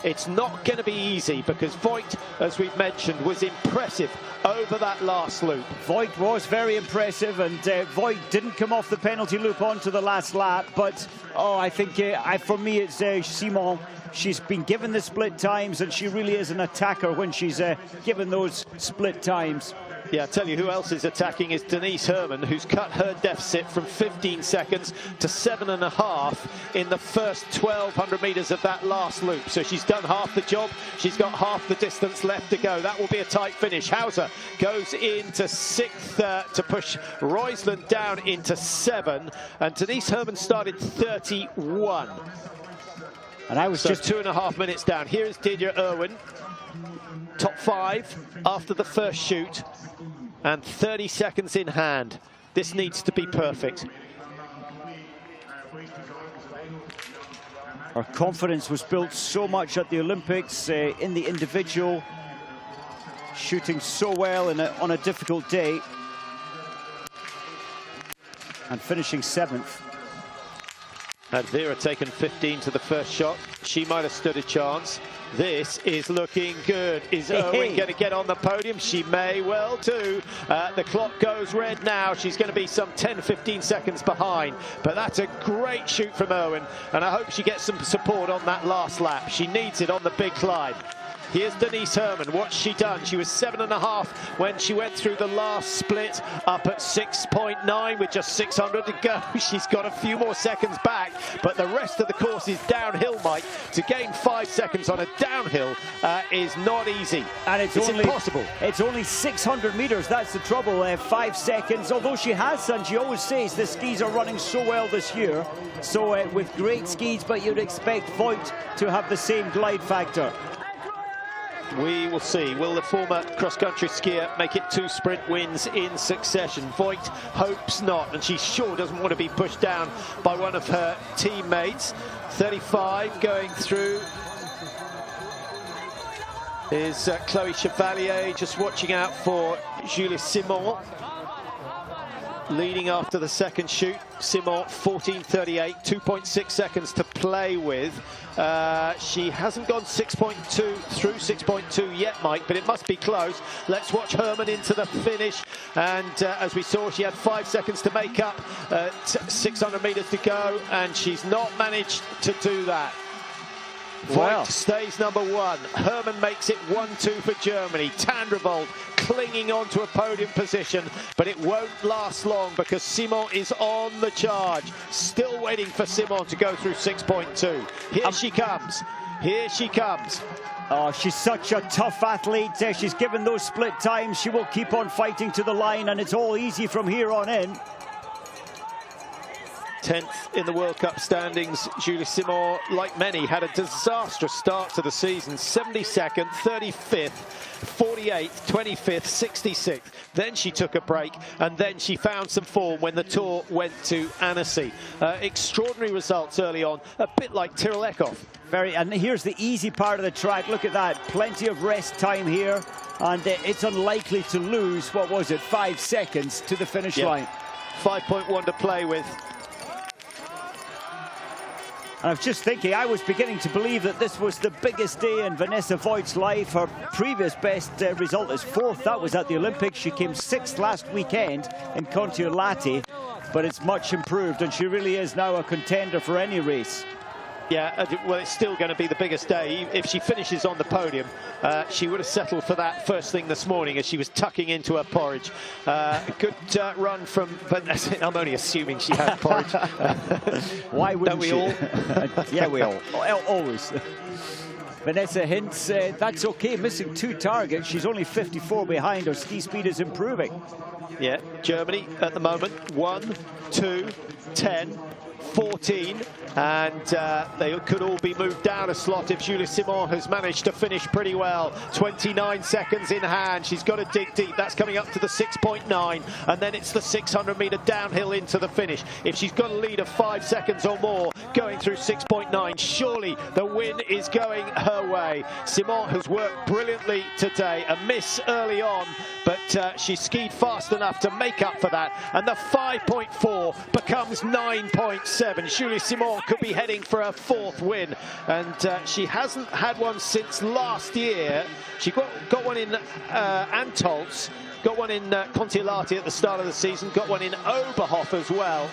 S4: It's not going to be easy because Voigt, as we've mentioned, was impressive over that last loop.
S5: Voigt was very impressive, and Voigt didn't come off the penalty loop onto the last lap. But, I think for me, it's Simon. She's been given the split times, and she really is an attacker when she's given those split times.
S4: Yeah, I tell you who else is attacking is Denise Herman, who's cut her deficit from 15 seconds to 7.5 in the first 1,200 meters of that last loop. So she's done half the job. She's got half the distance left to go. That will be a tight finish. Hauser goes into 6th to push Roisland down into 7. And Denise Herman started 31.
S5: And I was
S4: so
S5: just
S4: 2.5 minutes down. Here is Deirdre Irwin. Top 5 after the first shoot and 30 seconds in hand. This needs to be perfect.
S5: Her confidence was built so much at the Olympics in the individual, shooting so well on a difficult day and finishing 7th.
S4: Had Vera taken 15 to the first shot, she might have stood a chance. This is looking good. Is Irwin going to get on the podium? She may well too. The clock goes red now. She's going to be some 10-15 seconds behind. But that's a great shoot from Irwin. And I hope she gets some support on that last lap. She needs it on the big climb. Here's Denise Herman. What's she done? She was 7.5 when she went through the last split, up at 6.9 with just 600 to go. She's got a few more seconds back, but the rest of the course is downhill, Mike. To gain 5 seconds on a downhill is not easy.
S5: And it's only impossible. It's only 600 meters. That's the trouble. 5 seconds. Although she has, and she always says the skis are running so well this year. So with great skis, but you'd expect Voigt to have the same glide factor.
S4: We will see. Will the former cross-country skier make it 2 sprint wins in succession? Voigt hopes not, and she sure doesn't want to be pushed down by one of her teammates. 35 going through is Chloe Chevalier, just watching out for Julie Simon. leading after the second shoot. Simon 14.38, 2.6 seconds to play with. She hasn't gone 6.2 through 6.2 yet, Mike, but it must be close. Let's watch Herman into the finish. And as we saw, she had 5 seconds to make up, 600 meters to go, and she's not managed to do that. Voigt stays number 1. Herman makes it 1-2 for Germany. Tandrevold clinging on to a podium position, but it won't last long because Simon is on the charge. Still waiting for Simon to go through 6.2. Here she comes. Here she comes.
S5: Oh, she's such a tough athlete. She's given those split times. She will keep on fighting to the line, and it's all easy from here on in.
S4: 10th in the World Cup standings. Julie Simon, like many, had a disastrous start to the season. 72nd, 35th, 48th, 25th, 66th. Then she took a break, and then she found some form when the Tour went to Annecy. Extraordinary results early on, a bit like Tyrrell Eckhoff.
S5: And here's the easy part of the track. Look at that, plenty of rest time here, and it's unlikely to lose, what was it, 5 seconds to the finish line.
S4: 5.1 to play with.
S5: And I was just thinking, I was beginning to believe that this was the biggest day in Vanessa Voigt's life. Her previous best result is 4th. That was at the Olympics. She came 6th last weekend in Kontiolahti, but it's much improved, and she really is now a contender for any race.
S4: Yeah, well, it's still going to be the biggest day. If she finishes on the podium, she would have settled for that first thing this morning as she was tucking into her porridge. Good run from Vanessa. I'm only assuming she had porridge.
S5: Why wouldn't
S4: we
S5: she?
S4: all?
S5: Yeah, we all. Always. Vanessa Hintz, that's okay, missing 2 targets. She's only 54 behind. Her ski speed is improving.
S4: Yeah, Germany at the moment, 1, 2, 10, 14, and they could all be moved down a slot if Julie Simon has managed to finish pretty well. 29 seconds in hand. She's got to dig deep. That's coming up to the 6.9, and then it's the 600-meter downhill into the finish. If she's got a lead of 5 seconds or more going through 6.9, surely the win is going her way. Simon has worked brilliantly today. A miss early on, but she skied fast enough to make up for that, and the 5.4 becomes 9.7. Julie Simon could be heading for her 4th win, and she hasn't had one since last year. She got one in Antolz, got one in Kontiolahti at the start of the season, got one in Oberhof as well.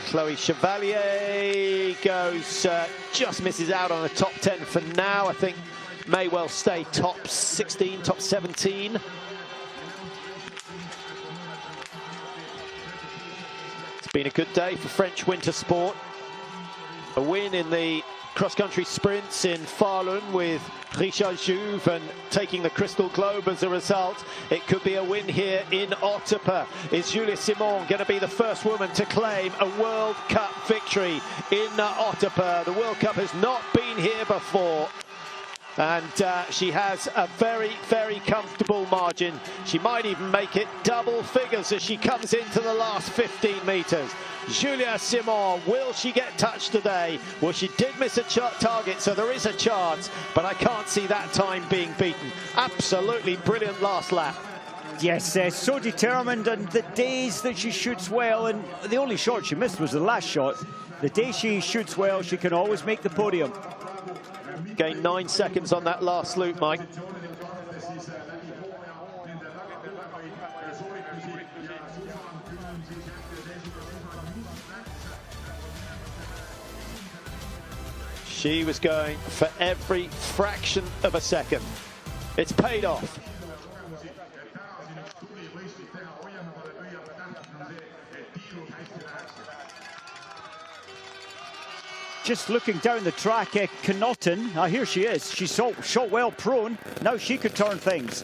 S4: Chloe Chevalier goes, just misses out on a top 10 for now. I think may well stay top 16, top 17. It's been a good day for French winter sport. A win in the cross-country sprints in Falun with Richard Jouve and taking the Crystal Globe as a result. It could be a win here in Otepaeae. Is Julie Simon going to be the first woman to claim a World Cup victory in Otepaeae? The World Cup has not been here before. And she has a very, very comfortable margin. She might even make it double figures as she comes into the last 15 meters. Julia Simon, will she get touched today? Well, she did miss a target, so there is a chance, but I can't see that time being beaten. Absolutely brilliant last lap.
S5: Yes, so determined, and the days that she shoots well, and the only shot she missed was the last shot. The day she shoots well, she can always make the podium.
S4: Gained 9 seconds on that last loop, Mike. She was going for every fraction of a second. It's paid off.
S5: Just looking down the track, Knotten, here she is. She shot well prone. Now she could turn things.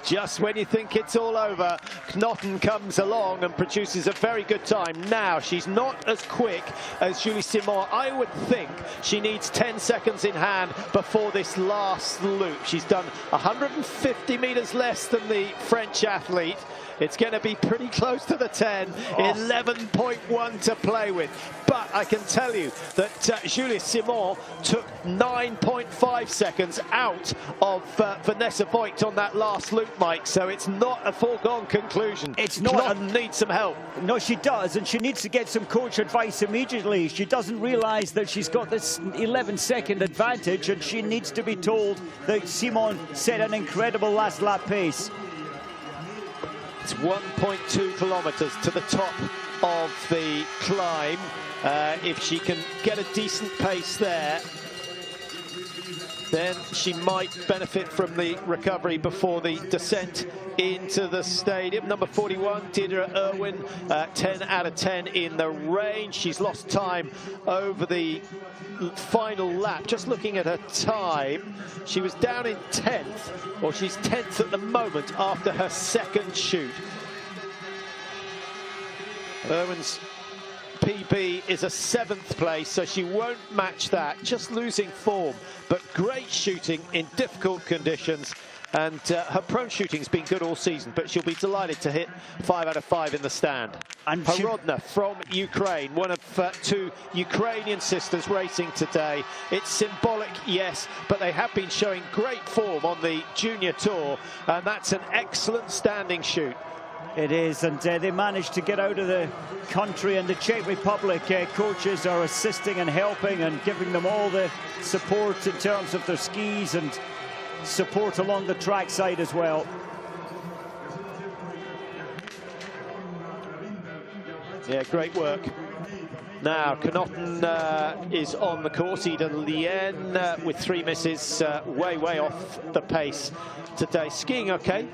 S4: Just when you think it's all over, Knotten comes along and produces a very good time. Now, she's not as quick as Julie Simon. I would think she needs 10 seconds in hand before this last loop. She's done 150 meters less than the French athlete. It's going to be pretty close to the 10. 11.1 to play with. but I can tell you that Julie Simon took 9.5 seconds out of Vanessa Voigt on that last loop, Mike, so it's not a foregone conclusion.
S5: It's not.
S4: Knotten needs some help.
S5: No, she does, and she needs to get some coach advice immediately. She doesn't realise that she's got this 11-second advantage, and she needs to be told that Simon set an incredible last lap pace.
S4: It's 1.2 kilometres to the top of the climb. If she can get a decent pace there, then she might benefit from the recovery before the descent into the stadium. Number 41, Deirdre Irwin, 10 out of 10 in the rain. She's lost time over the final lap. Just looking at her time, she was down in 10th, or she's 10th at the moment after her second shoot. Irwin's PB is a 7th place, so she won't match that. Just losing form, but great shooting in difficult conditions. And her prone shooting's been good all season, but she'll be delighted to hit 5 out of 5 in the stand. And Horodna from Ukraine, one of 2 Ukrainian sisters racing today. It's symbolic, yes, but they have been showing great form on the junior tour, and that's an excellent standing shoot.
S5: It is, and they managed to get out of the country, and the Czech Republic coaches are assisting and helping and giving them all the support in terms of their skis and support along the track side as well.
S4: Yeah, great work. Now, Knotten is on the course. Ida Lien with 3 misses, way off the pace today. Skiing okay,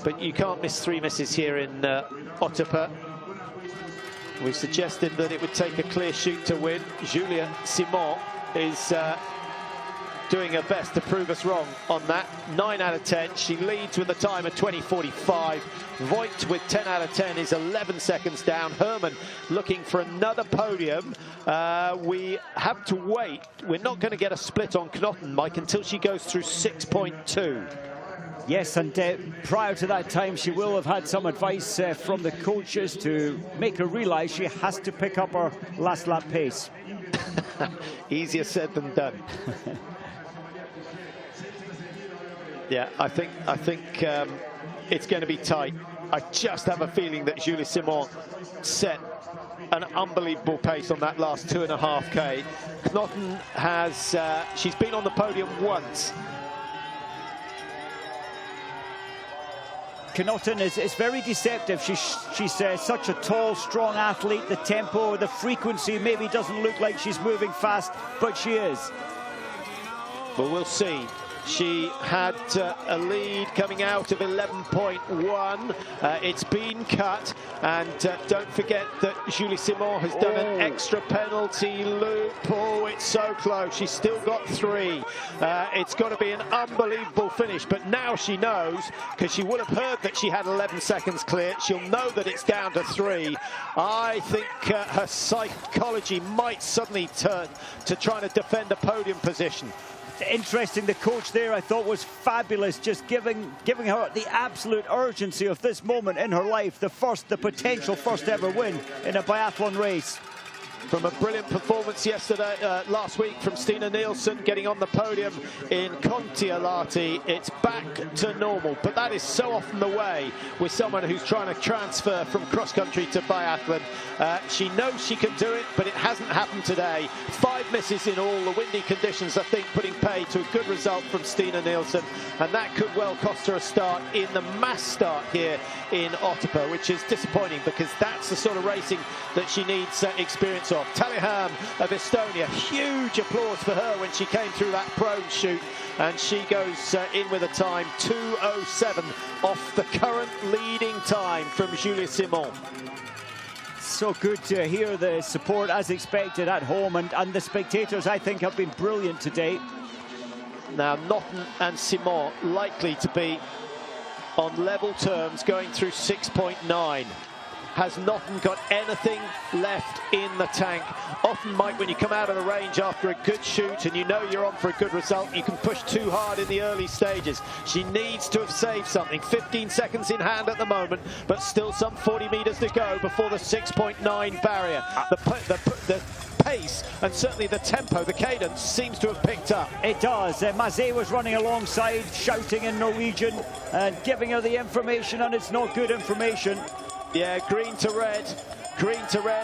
S4: but you can't miss 3 misses here in Otepaeae. We suggested that it would take a clear shoot to win. Julia Simon is doing her best to prove us wrong on that. 9 out of 10. She leads with a time of 20:45. Voigt with 10 out of 10 is 11 seconds down. Herman looking for another podium. We have to wait. We're not going to get a split on Knotten, Mike, until she goes through 6.2.
S5: Yes, and prior to that time, she will have had some advice from the coaches to make her realise she has to pick up her last lap pace.
S4: Easier said than done. Yeah, I think it's going to be tight. I just have a feeling that Julie Simon set an unbelievable pace on that last 2.5K. Knotten has, she's been on the podium once.
S5: Knotten is very deceptive. She's such a tall, strong athlete. The tempo, the frequency maybe doesn't look like she's moving fast, but she is.
S4: But we'll see. She had a lead coming out of 11.1. It's been cut, and don't forget that Julie Simon has done an extra penalty loop. Oh, it's so close. She's still got 3. It's got to be an unbelievable finish, but now she knows, because she would have heard that she had 11 seconds clear. She'll know that it's down to 3. I think her psychology might suddenly turn to trying to defend a podium position.
S5: Interesting, the coach there I thought was fabulous, just giving her the absolute urgency of this moment in her life, the potential first ever win in a biathlon race.
S4: From a brilliant performance yesterday, last week from Stina Nielsen, getting on the podium in Kontiolahti, it's back to normal. But that is so often the way with someone who's trying to transfer from cross-country to biathlon. She knows she can do it, but it hasn't happened today. 5 misses in all, the windy conditions, I think, putting pay to a good result from Stina Nielsen. And that could well cost her a start in the mass start here in Otepaeae, which is disappointing because that's the sort of racing that she needs experience of. Taliham of Estonia, huge applause for her when she came through that prone shoot, and she goes in with a time 2:07 off the current leading time from Julie Simon.
S5: So good to hear the support as expected at home, and the spectators I think have been brilliant today.
S4: Now Knotten and Simon likely to be on level terms going through 6.9. has Naughton got anything left in the tank? Often, Mike, when you come out of the range after a good shoot and you know you're on for a good result, you can push too hard in the early stages. She needs to have saved something. 15 seconds in hand at the moment, but still some 40 meters to go before the 6.9 barrier. The pace and certainly the tempo, the cadence seems to have picked up.
S5: It does. Mazet was running alongside, shouting in Norwegian and giving her the information, and it's not good information.
S4: Yeah, green to red,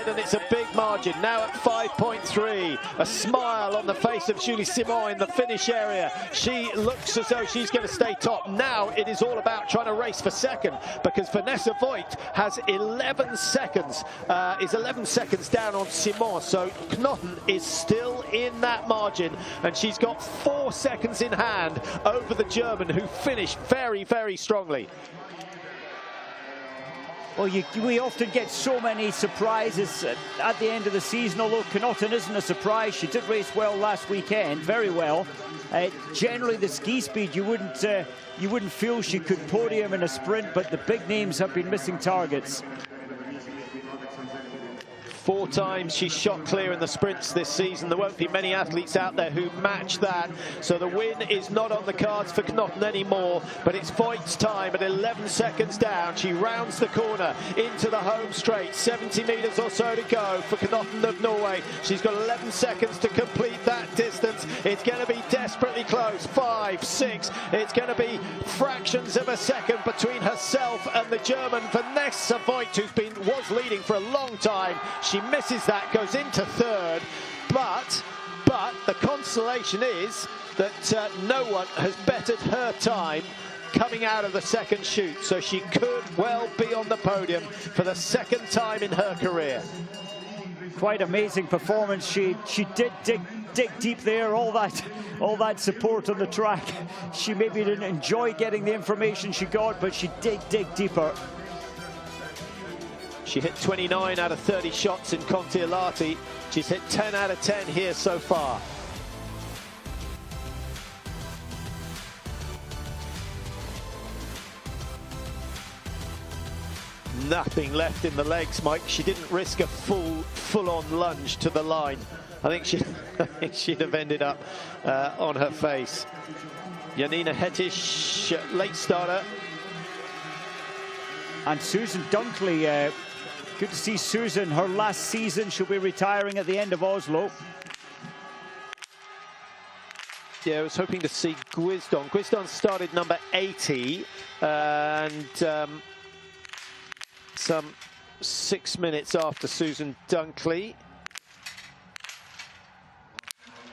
S4: and it's a big margin. Now at 5.3, a smile on the face of Julie Simon in the finish area. She looks as though she's going to stay top. Now it is all about trying to race for second, because Vanessa Voigt has 11 seconds, is 11 seconds down on Simon. So Knotten is still in that margin, and she's got 4 seconds in hand over the German, who finished very, very strongly.
S5: Well, we often get so many surprises at the end of the season, although Knotten isn't a surprise. She did race well last weekend, very well. Generally, the ski speed, you wouldn't feel she could podium in a sprint, but the big names have been missing targets.
S4: 4 times she's shot clear in the sprints this season. There won't be many athletes out there who match that. So the win is not on the cards for Knotten anymore, but it's Voigt's time at 11 seconds down. She rounds the corner into the home straight. 70 meters or so to go for Knotten of Norway. She's got 11 seconds to complete that distance. It's going to be desperately close. 5, 6. It's going to be fractions of a second between herself and the German Vanessa Voigt, who was leading for a long time. She misses that, goes into third, but the consolation is that no one has bettered her time coming out of the second shoot, so she could well be on the podium for the second time in her career.
S5: Quite amazing performance. She did dig deep there, all that support on the track. She maybe didn't enjoy getting the information she got, but she did dig deeper.
S4: She hit 29 out of 30 shots in Otepaeae. She's hit 10 out of 10 here so far. Nothing left in the legs, Mike. She didn't risk a full-on lunge to the line. I think she'd have ended up on her face. Janina Hettisch, late starter.
S5: And Susan Dunkley, good to see Susan. Her last season, she'll be retiring at the end of Oslo.
S4: Yeah, I was hoping to see Guisdon. Guisdon started number 80 and some 6 minutes after Susan Dunkley.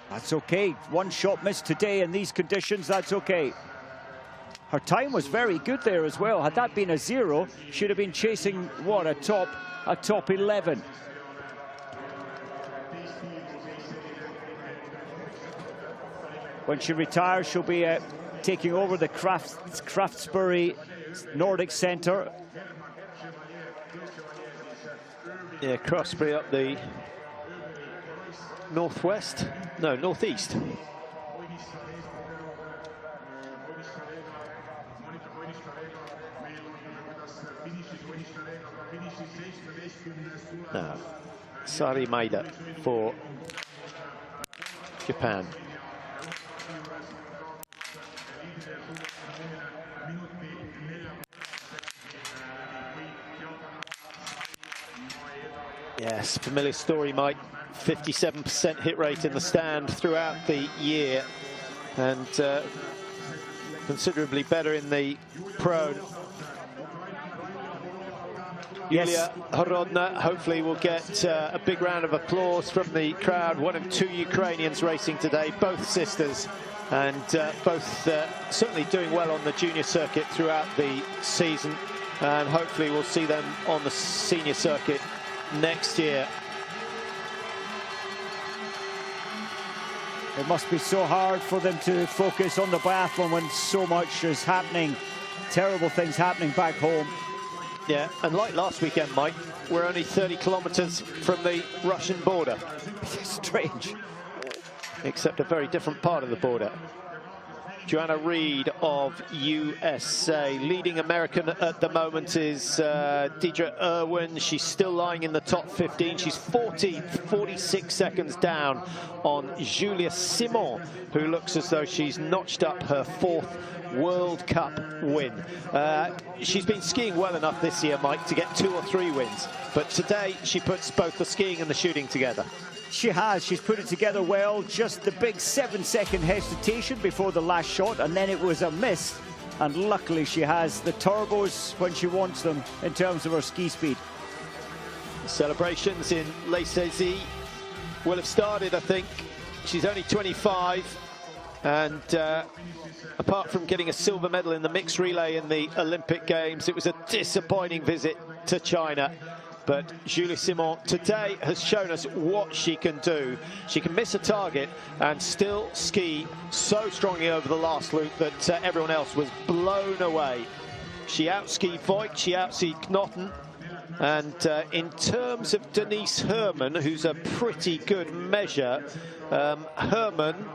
S5: That's okay. One shot missed today in these conditions, that's okay. Her time was very good there as well. Had that been a 0, she'd have been chasing, what, a top 11. When she retires, she'll be taking over the Craftsbury Nordic Centre.
S4: Yeah, Craftsbury up the northwest, no, northeast. Now, Sari Maeda for Japan. Yes, familiar story, Mike. 57% hit rate in the stand throughout the year, and considerably better in the prone.
S5: Yes.
S4: Julia Horodna hopefully will get a big round of applause from the crowd. One of 2 Ukrainians racing today, both sisters, and both certainly doing well on the junior circuit throughout the season, and hopefully we'll see them on the senior circuit next year.
S5: It must be so hard for them to focus on the biathlon when so much is happening, terrible things happening back home.
S4: Yeah, and like last weekend, Mike, we're only 30 kilometers from the Russian border.
S5: Strange.
S4: Except a very different part of the border. Joanna Reid of USA. Leading American at the moment is Deidre Irwin. She's still lying in the top 15. She's 14th, 46 seconds down on Julia Simon, who looks as though she's notched up her 4th World Cup win. She's been skiing well enough this year, Mike, to get 2 or 3 wins. But today she puts both the skiing and the shooting together.
S5: She has. She's put it together well. Just the big 7-second hesitation before the last shot, and then it was a miss. And luckily she has the turbos when she wants them in terms of her ski speed.
S4: Celebrations in Les Saisies will have started, I think. She's only 25, and apart from getting a silver medal in the mixed relay in the Olympic Games, it was a disappointing visit to China. But Julie Simon today has shown us what she can do. She can miss a target and still ski so strongly over the last loop that everyone else was blown away. She outskied Voigt, she outskied Knotten. And in terms of Denise Herman, who's a pretty good measure, Herman,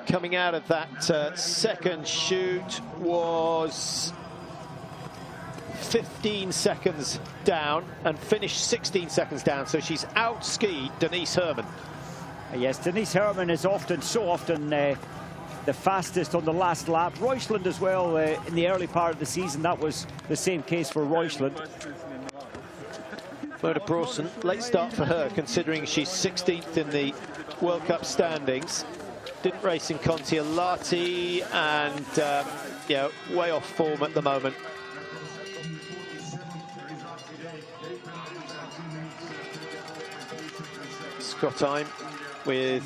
S4: coming out of that second shoot, was 15 seconds down and finished 16 seconds down, so she's outskied Denise Herman.
S5: Yes, Denise Herman is so often the fastest on the last lap. Reuschland as well in the early part of the season. That was the same case for Reuschland.
S4: Mona Brawson, late start for her, considering she's 16th in the World Cup standings. Didn't race in Kontiolahti, and yeah, way off form at the moment. Scottheim with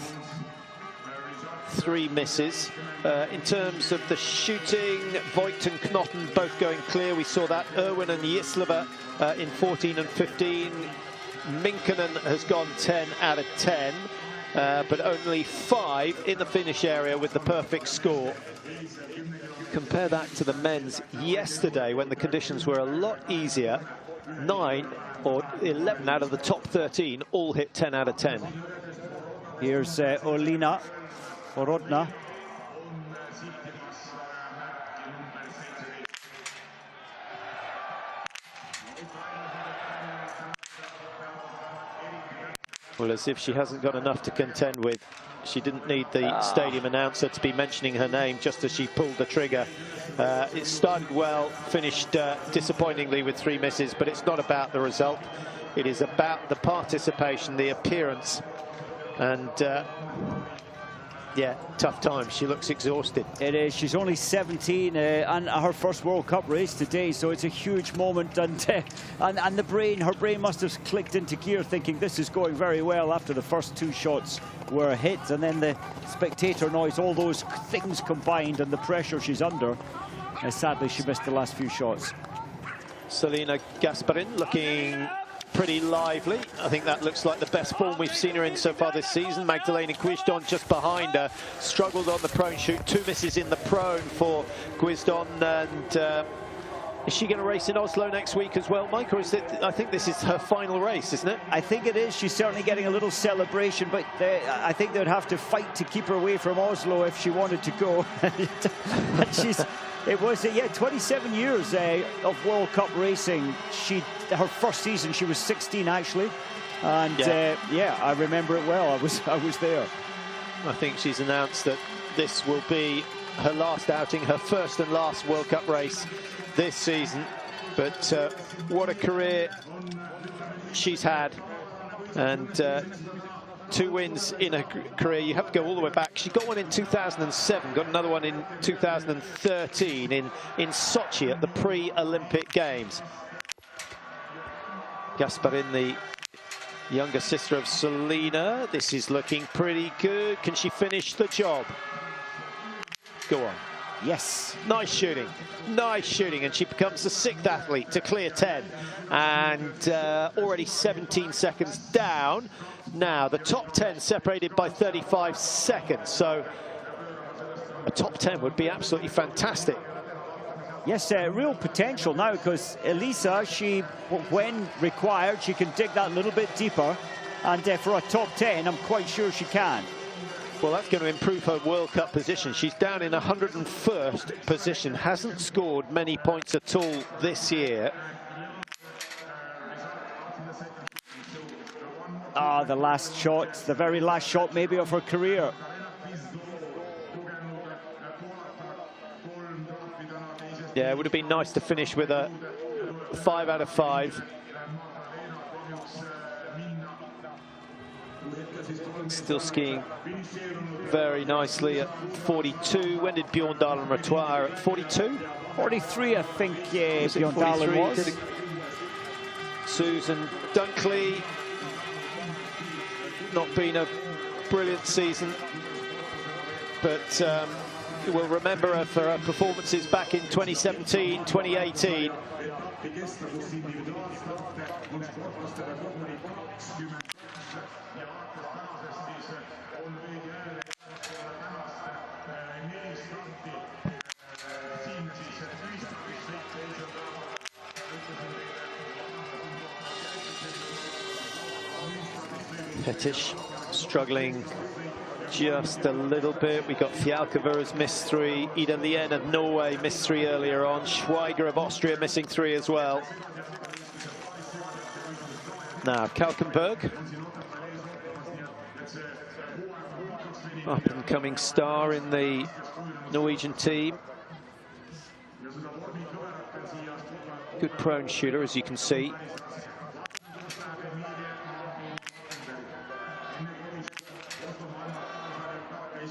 S4: 3 misses. In terms of the shooting, Voigt and Knotten both going clear. We saw that. Irwin and Yislava in 14 and 15. Minkkinen has gone 10 out of 10, but only 5 in the finish area with the perfect score. Compare that to the men's yesterday when the conditions were a lot easier. 9 or 11 out of the top 13 all hit 10 out of 10.
S5: Here's Olina Orodna.
S4: Well, as if she hasn't got enough to contend with. She didn't need the stadium announcer to be mentioning her name just as she pulled the trigger. It started well, finished disappointingly with 3 misses, but it's not about the result. It is about the participation, the appearance, and yeah, tough time. She looks exhausted.
S5: It is. She's only 17 and her first World Cup race today, so it's a huge moment. And the brain, her brain must have clicked into gear, thinking this is going very well after the first 2 shots were hit, and then the spectator noise, all those things combined, and the pressure she's under. Sadly, she missed the last few shots.
S4: Selena Gasparin looking pretty lively. I think that looks like the best form we've seen her in so far this season. Magdalena Guisdon just behind her, struggled on the prone shoot. 2 misses in the prone for Guisdon. And is she going to race in Oslo next week as well, Mike? Or is it, I think this is her final race, isn't it?
S5: I think it is. She's certainly getting a little celebration, but I think they'd have to fight to keep her away from Oslo if she wanted to go. And it was, yeah, 27 years of World Cup racing. Her first season, she was 16 actually, and yeah, I remember it well. I was there.
S4: I think she's announced that this will be her last outing, her first and last World Cup race this season. But what a career she's had, and 2 wins in her career. You have to go all the way back. She got one in 2007, got another one in 2013 in Sochi at the pre-Olympic Games. Gasparin, the younger sister of Selena. This is looking pretty good. Can she finish the job? Go on.
S5: Yes.
S4: Nice shooting. Nice shooting. And she becomes the 6th athlete to clear 10. And already 17 seconds down. Now, the top 10 separated by 35 seconds. So a top 10 would be absolutely fantastic.
S5: Yes, real potential now, because Elisa, when required, she can dig that little bit deeper. And for a top 10, I'm quite sure she can.
S4: Well, that's going to improve her World Cup position. She's down in 101st position, hasn't scored many points at all this year.
S5: Ah, the last shot, the very last shot maybe of her career.
S4: Yeah, it would have been nice to finish with a 5 out of 5. Still skiing very nicely at 42. When did Bjorndalen retire? At 42?
S5: 43, I think, Bjorndalen was.
S4: Susan Dunkley, not been a brilliant season, but we'll remember her for her performances back in 2017, 2018. Pettish struggling just a little bit. We got Fjalkova has missed 3. Ida Lien of Norway missed 3 earlier on. Schweiger of Austria missing 3 as well. Now Kalkenberg, up and coming star in the Norwegian team. Good prone shooter, as you can see.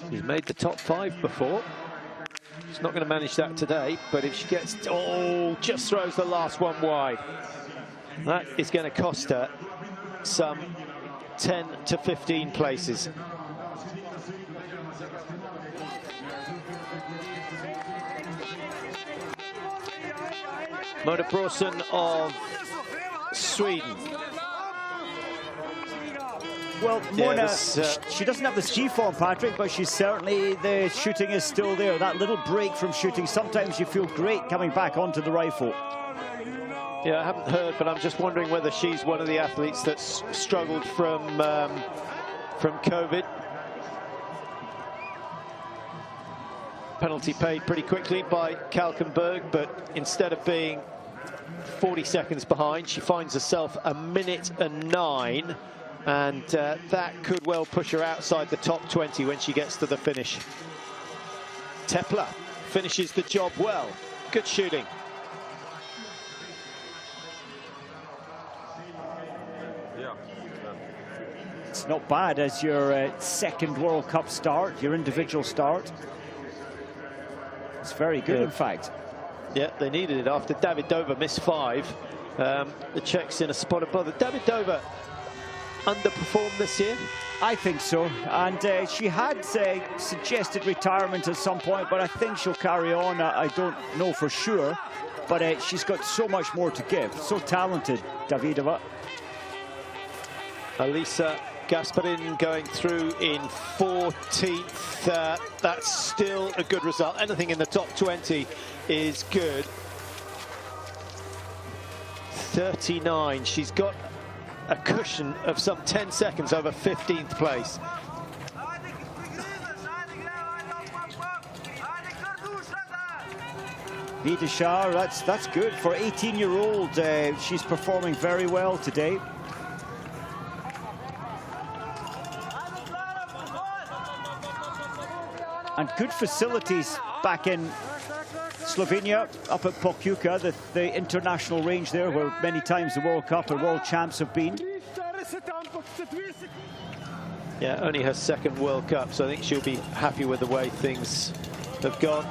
S4: She's made the top 5 before. She's not going to manage that today, but if she gets... Oh, just throws the last one wide. That is going to cost her some 10 to 15 places. Mona Brorsson of Sweden.
S5: Well, Mona, she doesn't have the ski form, Patrick, but she's certainly, the shooting is still there. That little break from shooting, sometimes you feel great coming back onto the rifle.
S4: Yeah, I haven't heard, but I'm just wondering whether she's one of the athletes that's struggled from COVID. Penalty paid pretty quickly by Kalkenberg, but instead of being 40 seconds behind, she finds herself 1:09. And that could well push her outside the top 20 when she gets to the finish. Tepler finishes the job well. Good shooting.
S5: It's not bad as your second World Cup start, your individual start. It's very good, in fact.
S4: Yeah, they needed it after Davidova missed 5. The Czechs in a spot above it. Davidova underperformed this year?
S5: I think so, and she had suggested retirement at some point, but I think she'll carry on. I don't know for sure, but she's got so much more to give. So talented, Davidova.
S4: Elisa Gasparin going through in 14th. That's still a good result. Anything in the top 20 is good. 39. She's got a cushion of some 10 seconds over 15th place.
S5: Videshar, that's good for 18-year-old. She's performing very well today. And good facilities back in Slovenia, up at Pokljuka, the international range there, where many times the World Cup and World Champs have been.
S4: Yeah, only her second World Cup, so I think she'll be happy with the way things have gone.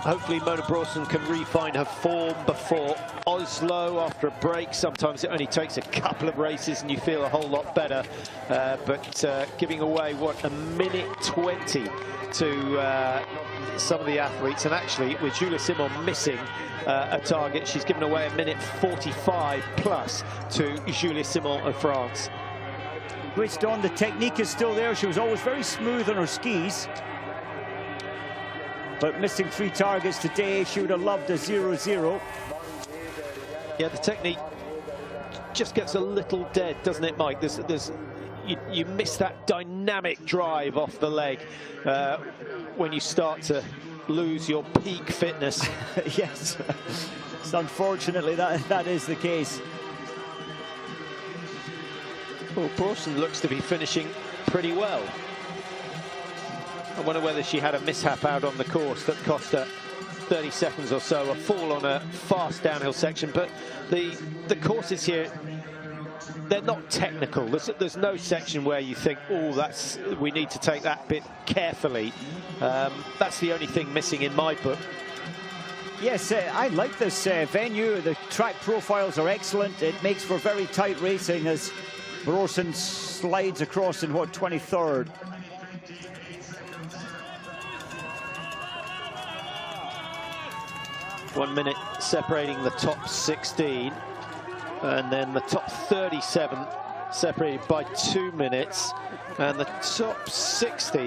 S4: Hopefully Mona Brorsson can refine her form before Oslo after a break. Sometimes it only takes a couple of races and you feel a whole lot better. But giving away, what, 1:20 to some of the athletes. And actually, with Julia Simon missing a target, she's given away 1:45 plus to Julia Simon of France.
S5: Switched on, the technique is still there. She was always very smooth on her skis. But missing 3 targets today, she would have loved a 0-0.
S4: Yeah, the technique just gets a little dead, doesn't it, Mike? you miss that dynamic drive off the leg when you start to lose your peak fitness.
S5: Yes, so unfortunately that is the case.
S4: Well, Brawson looks to be finishing pretty well. I wonder whether she had a mishap out on the course that cost her 30 seconds or so, a fall on a fast downhill section. But the courses here, they're not technical. There's no section where you think, oh, we need to take that bit carefully. That's the only thing missing in my book.
S5: Yes, I like this venue. The track profiles are excellent. It makes for very tight racing as Brawson slides across in, what, 23rd.
S4: One minute separating the top 16, and then the top 37 separated by 2 minutes, and the top 60,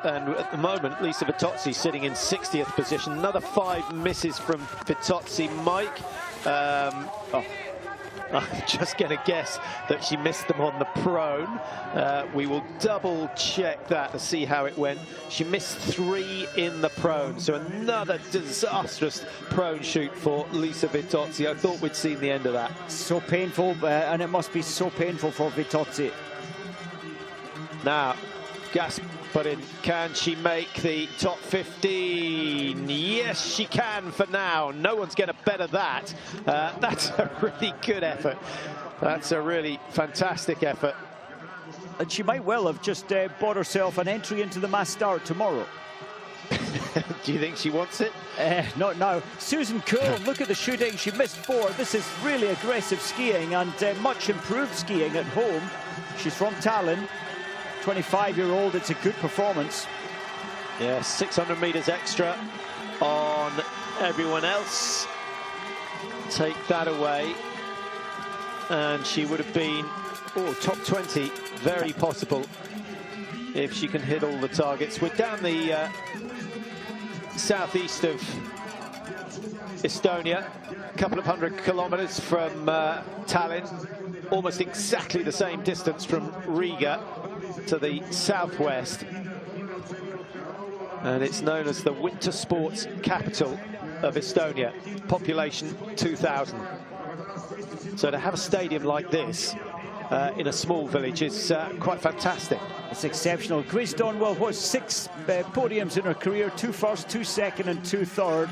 S4: and at the moment Lisa Vitozzi sitting in 60th position. Another 5 misses from Vitozzi. Mike, I'm just going to guess that she missed them on the prone. We will double check that to see how it went. She missed 3 in the prone, so another disastrous prone shoot for Lisa Vitozzi. I thought we'd seen the end of that.
S5: So painful, and it must be so painful for Vitozzi.
S4: Now, Gasparin, can she make the top 15? Yes, she can for now. No one's going to better that. That's a really good effort. That's a really fantastic effort.
S5: And she might well have just bought herself an entry into the mass start tomorrow.
S4: Do you think she wants it?
S5: Not now. Susan Cool, look at the shooting. She missed 4. This is really aggressive skiing and much improved skiing at home. She's from Tallinn. 25-year-old, it's a good performance.
S4: Yeah, 600 meters extra on everyone else. Take that away, and she would have been top 20, very possible if she can hit all the targets. We're down the southeast of Estonia, a couple of 100 kilometers from Tallinn, almost exactly the same distance from Riga to the southwest, and it's known as the winter sports capital of Estonia, population 2,000. So to have a stadium like this in a small village is quite fantastic.
S5: It's exceptional. Grace Donwell was 6 podiums in her career, 2 first, 2 second and 2 third,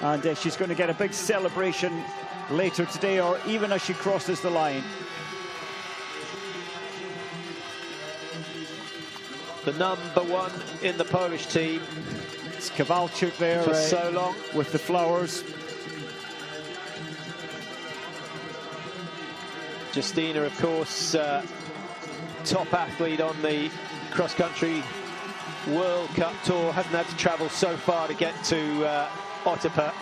S5: and she's going to get a big celebration later today, or even as she crosses the line.
S4: The number 1 in the Polish team.
S5: It's Kowalczyk there
S4: for so long
S5: with the flowers.
S4: Justina, of course, top athlete on the cross-country World Cup tour. Hasn't had to travel so far to get to Otepaeae,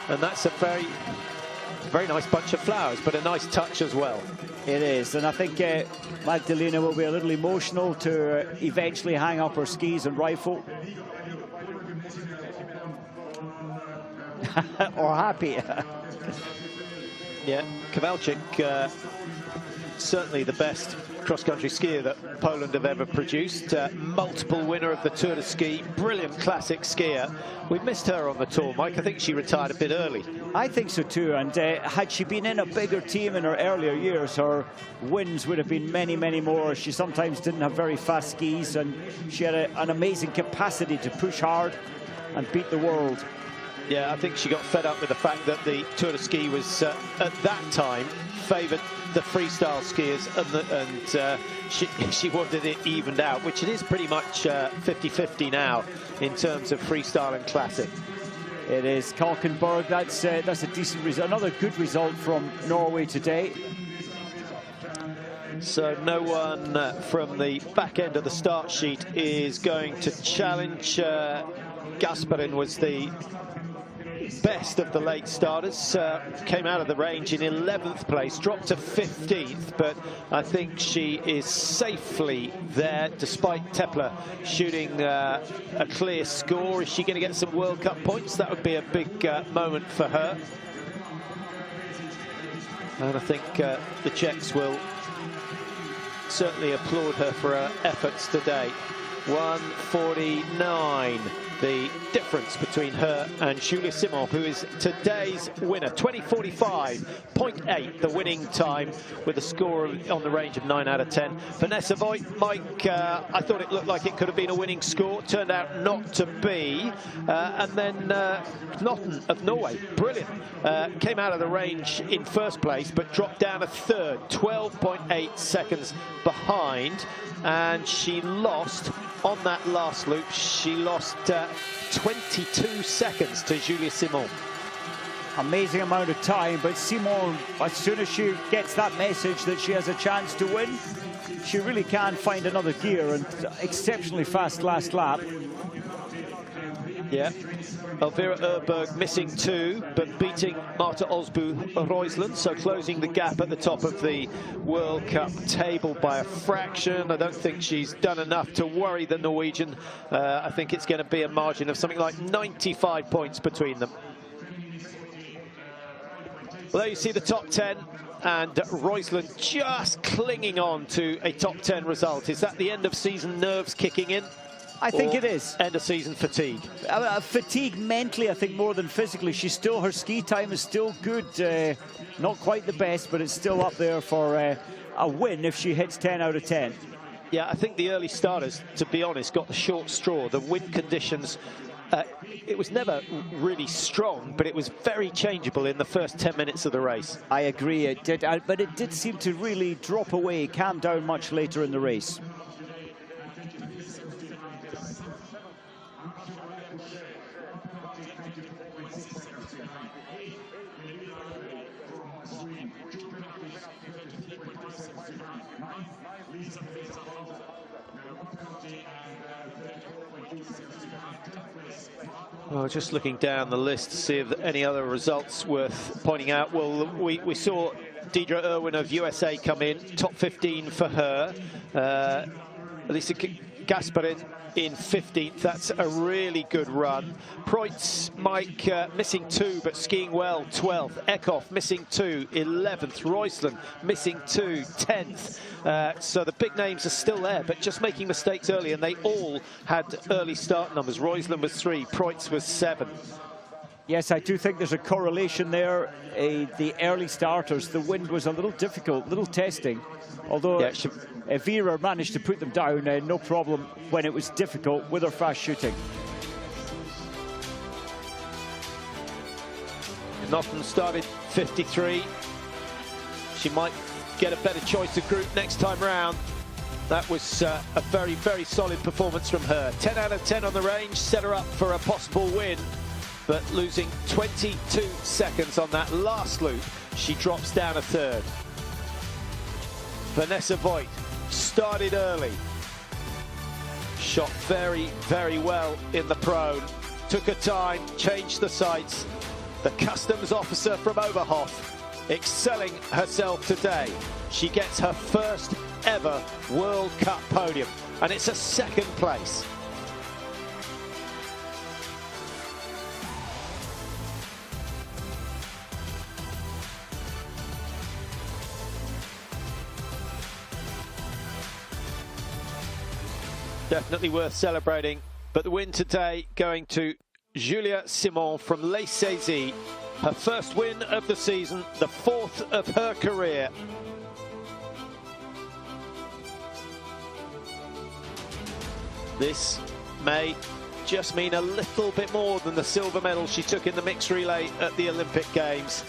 S4: and that's a very nice bunch of flowers, but a nice touch as well.
S5: It is, and I think Magdalena will be a little emotional to eventually hang up her skis and rifle. Or happy.
S4: Yeah, Kowalczyk, certainly the best cross-country skier that Poland have ever produced. Multiple winner of the Tour de Ski, brilliant classic skier. We missed her on the tour, Mike. I think she retired a bit early.
S5: I think so too, and had she been in a bigger team in her earlier years, her wins would have been many, many more. She sometimes didn't have very fast skis, and she had an amazing capacity to push hard and beat the world.
S4: Yeah, I think she got fed up with the fact that the Tour de Ski was, at that time, favoured the freestyle skiers, and she wanted it evened out, which it is pretty much 50-50 now in terms of freestyle and classic.
S5: It is Kalkenberg. That's a decent result. Another good result from Norway today.
S4: So no one from the back end of the start sheet is going to challenge. Gasparin was the best of the late starters, came out of the range in 11th place, dropped to 15th, but I think she is safely there despite Tepler shooting a clear score. Is she going to get some World Cup points? That would be a big moment for her. And I think the Czechs will certainly applaud her for her efforts today. 1:49, the difference between her and Julia Simon, who is today's winner. 20:45.8, the winning time, with a score on the range of 9 out of 10. Vanessa Voigt, Mike, I thought it looked like it could have been a winning score. Turned out not to be. And then Knotten of Norway, brilliant. Came out of the range in first place, but dropped down a third, 12.8 seconds behind. And she lost on that last loop. She lost 22 seconds to Julia Simon.
S5: Amazing amount of time, but Simon, as soon as she gets that message that she has a chance to win, she really can find another gear, and exceptionally fast last lap.
S4: Yeah, Elvira Erberg missing 2, but beating Marta Osbu-Roisland, so closing the gap at the top of the World Cup table by a fraction. I don't think she's done enough to worry the Norwegian. I think it's going to be a margin of something like 95 points between them. Well, there you see the top 10, and Roisland just clinging on to a top 10 result. Is that the end of season nerves kicking in?
S5: I think it is.
S4: End of season fatigue.
S5: Fatigue mentally, I think, more than physically. She's still, her ski time is still good. Not quite the best, but it's still up there for a win if she hits 10 out of 10.
S4: Yeah, I think the early starters, to be honest, got the short straw. The wind conditions, it was never really strong, but it was very changeable in the first 10 minutes of the race.
S5: I agree, it did, but it did seem to really drop away, calm down much later in the race.
S4: Well, just looking down the list to see if any other results worth pointing out. Well, we saw Deidre Irwin of USA come in, top 15 for her. Elisa Gasparin in 15th. That's a really good run. Preutz, Mike, missing 2, but skiing well, 12th. Eckhoff, missing 2, 11th. Roisland, missing 2, 10th. So the big names are still there, but just making mistakes early, and they all had early start numbers. Roisland was 3, Preutz was 7.
S5: Yes, I do think there's a correlation there. The early starters, the wind was a little difficult, little testing. Although
S4: yeah,
S5: Vera managed to put them down, no problem when it was difficult with her fast shooting.
S4: Knotten started 53. She might get a better choice of group next time round. That was a very, very solid performance from her. 10 out of 10 on the range, set her up for a possible win, but losing 22 seconds on that last loop, she drops down a third. Vanessa Voigt started early, shot very, very well in the prone, took her time, changed the sights. The customs officer from Oberhof excelling herself today. She gets her first ever World Cup podium, and it's a second place. Definitely worth celebrating, but the win today going to Julia Simon from Les Saisies. Her first win of the season, the 4th of her career. This may just mean a little bit more than the silver medal she took in the mixed relay at the Olympic Games.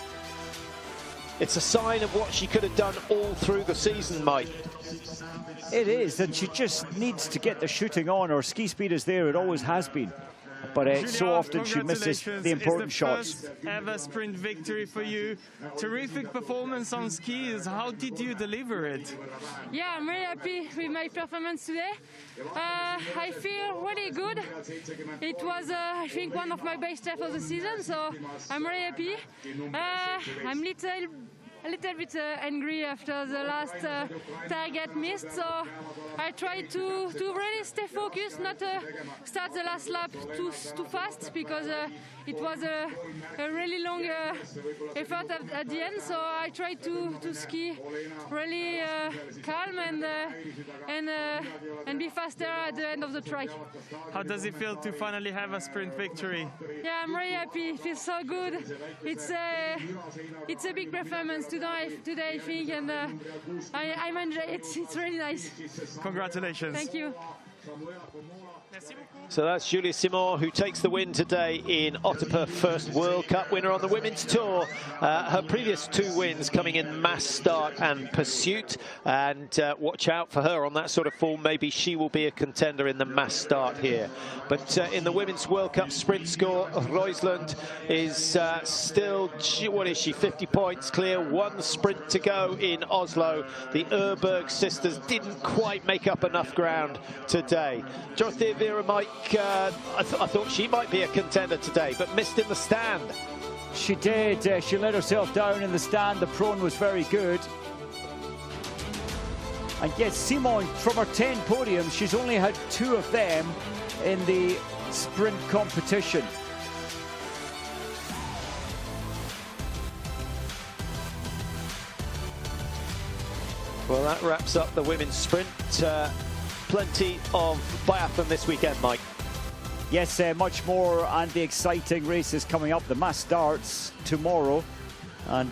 S4: It's a sign of what she could have done all through the season, Mike.
S5: It is, and she just needs to get the shooting on. Her ski speed is there, it always has been. But so often she misses the important shots.
S6: First ever sprint victory for you. Terrific performance on skis. How did you deliver it?
S7: Yeah, I'm really happy with my performance today. I feel really good. It was, I think, one of my best tests of the season, so I'm really happy. I'm little a little bit angry after the last target missed, so I tried to really stay focused, not start the last lap too fast, because it was a really long effort at the end. So I tried to ski really calm and be faster at the end of the track.
S6: How does it feel to finally have a sprint victory?
S7: Yeah, I'm really happy. It feels so good. It's a big performance today, I think, and I'm enjoying it. It's really nice.
S6: Congratulations.
S7: Thank you.
S4: So that's Julia Simon, who takes the win today in Otepaeae, first World Cup winner on the women's tour. Her previous 2 wins coming in mass start and pursuit, and watch out for her on that sort of form. Maybe she will be a contender in the mass start here. But in the women's World Cup sprint score, Roisland is still, what is she, 50 points clear, 1 sprint to go in Oslo. The Urberg sisters didn't quite make up enough ground today. Dorothea Vera might, I thought she might be a contender today, but missed in the stand.
S5: She did. She let herself down in the stand. The prone was very good. And yes, Simon, from her 10 podiums, she's only had 2 of them in the sprint competition.
S4: Well, that wraps up the women's sprint. Plenty of biathlon this weekend, Mike.
S5: Yes, much more, and the exciting races coming up. The mass starts tomorrow, and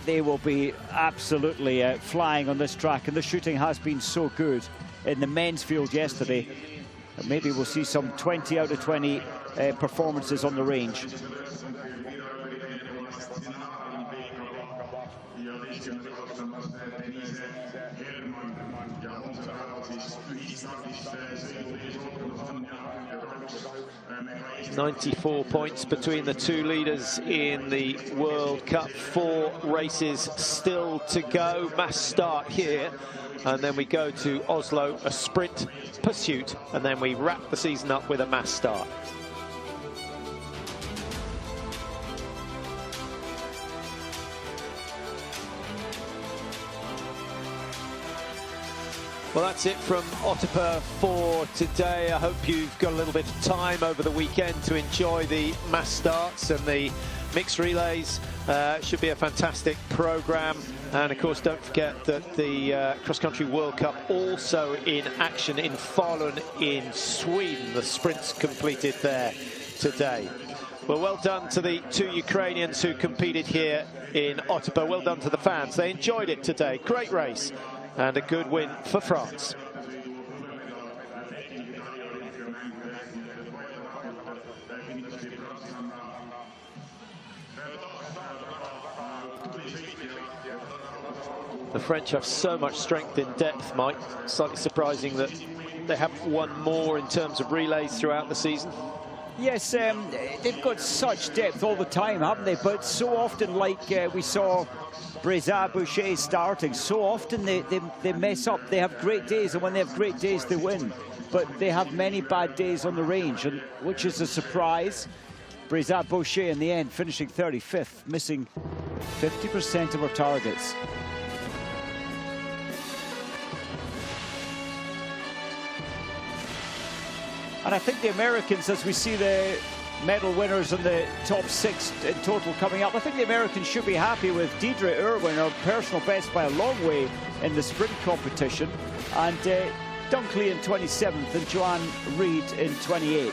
S5: they will be absolutely flying on this track. And the shooting has been so good in the men's field yesterday. Maybe we'll see some 20 out of 20 performances on the range.
S4: .94 points between the 2 leaders in the World Cup. 4 races still to go. Mass start here, and then we go to Oslo, a sprint pursuit, and then we wrap the season up with a mass start. Well, that's it from Otepaeae for today. I hope you've got a little bit of time over the weekend to enjoy the mass starts and the mixed relays. Should be a fantastic programme. And of course, don't forget that the Cross-Country World Cup also in action in Falun in Sweden. The sprints completed there today. Well, well done to the 2 Ukrainians who competed here in Otepaeae. Well done to the fans. They enjoyed it today. Great race. And a good win for France. The French have so much strength in depth, Mike. Slightly surprising that they haven't won more in terms of relays throughout the season.
S5: Yes, they've got such depth all the time, haven't they? But so often, like we saw Biathlon Boucher starting, so often they mess up. They have great days, and when they have great days, they win. But they have many bad days on the range, and which is a surprise. Biathlon Boucher in the end finishing 35th, missing 50% of her targets. And I think the Americans, as we see the medal winners and the top 6 in total coming up, I think the Americans should be happy with Deidre Irwin, her personal best by a long way in the sprint competition, and Dunkley in 27th and Joanne Reid in 28th.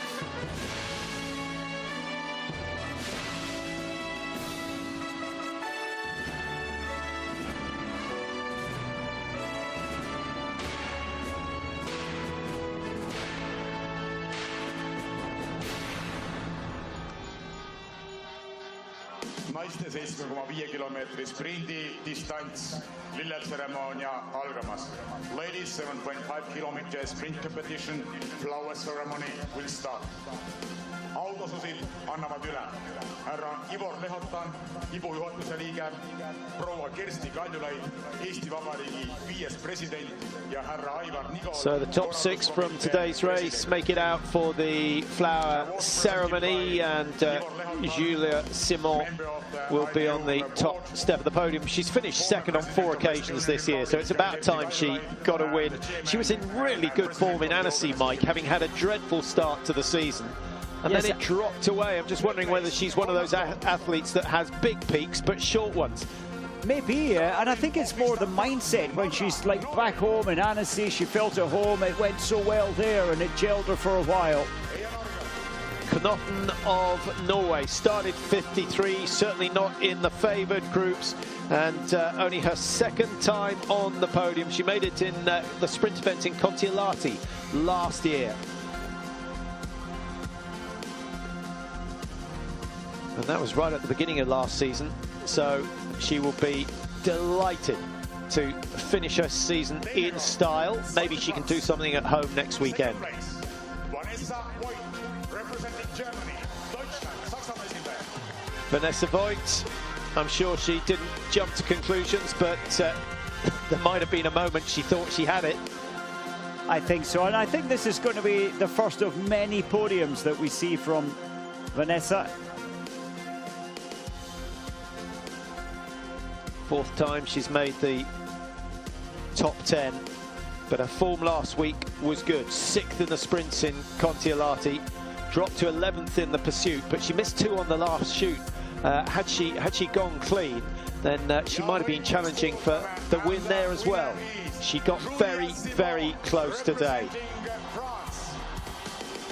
S1: naiste 7,5 kilomeetri sprindi distants lilletseremoonia algamas. Ladies 7.5 kilometer sprint competition flower ceremony will start. Autosusid annavad üle. härra Ivor Lehotan, Ibu juhatuse liige, proua Kersti Kaljulaid, Eesti Vabariigi 5. president ja härra Aivar Nigo.
S4: So the top 6 from today's race make it out for the flower ceremony, and Julia Simon will be on the top step of the podium. She's finished second on 4 occasions this year, so it's about time she got a win. She was in really good form in Annecy, Mike, having had a dreadful start to the season. And then it dropped away. I'm just wondering whether she's one of those athletes that has big peaks but short ones.
S5: Maybe, and I think it's more the mindset. When she's like back home in Annecy, she felt at home, it went so well there and it gelled her for a while.
S4: Knotten of Norway started 53, certainly not in the favoured groups, and only her second time on the podium. She made it in the sprint event in Kontiolahti last year. And that was right at the beginning of last season, so she will be delighted to finish her season in style. Maybe she can do something at home next weekend. Vanessa Voigt, I'm sure she didn't jump to conclusions, but there might have been a moment she thought she had it.
S5: I think so, and I think this is going to be the first of many podiums that we see from Vanessa.
S4: 4th time she's made the top 10, but her form last week was good. 6th in the sprints in Kontiolahti, dropped to 11th in the pursuit, but she missed 2 on the last shoot. Had she gone clean, then she might have been challenging for the win there as well. She got very, very close today.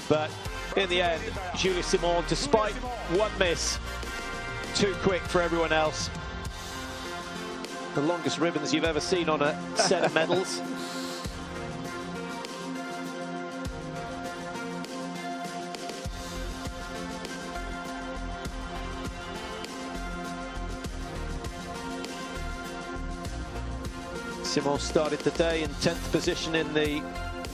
S4: But in the end, Julia Simon, despite 1 miss, too quick for everyone else. The longest ribbons you've ever seen on a set of medals. Simon started the day in 10th position in the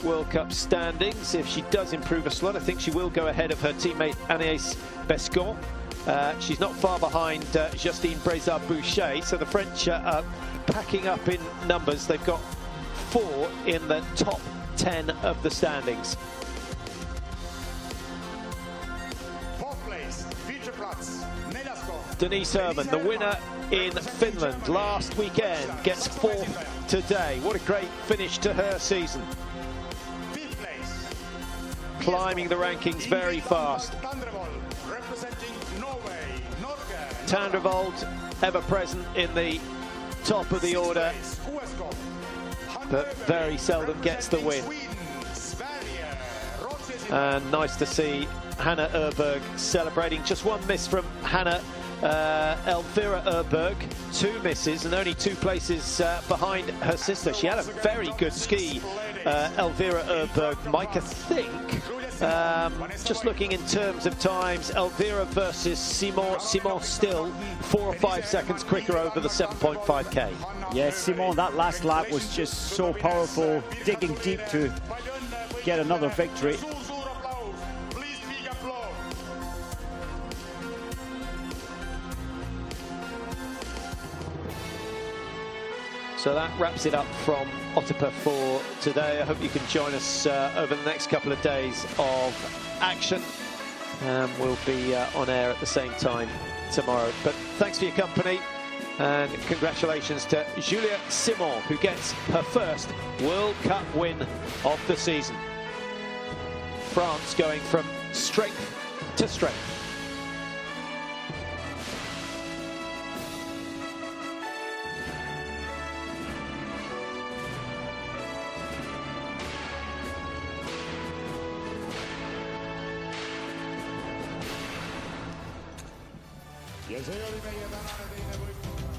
S4: World Cup standings. If she does improve a slot, I think she will go ahead of her teammate Agnès Bescon. She's not far behind Justine Brézard-Boucher, so the French are packing up in numbers. They've got 4 in the top 10 of the standings.
S1: 4th place,
S4: Denise Herman, the winner in Finland last weekend, gets 4th today. What a great finish to her season.
S1: 5th place,
S4: Climbing the rankings very fast. Tandrevold, ever present in the top of the order, but very seldom gets the win. And nice to see Hannah Öberg celebrating. Just 1 miss from Hannah. Elvira Öberg, 2 misses and only 2 places behind her sister. She had a very good ski, Elvira Öberg. Mike, I think, just looking in terms of times, Elvira versus Simon. Simon still 4 or 5 seconds quicker over the 7.5k.
S5: Yes, Simon, that last lap was just so powerful, digging deep to get another victory.
S4: So that wraps it up from Otepaeae for today. I hope you can join us over the next couple of days of action. We'll be on air at the same time tomorrow. But thanks for your company, and congratulations to Julia Simon, who gets her first World Cup win of the season. France going from strength to strength.
S1: Ja see oli meie tänane teine võit.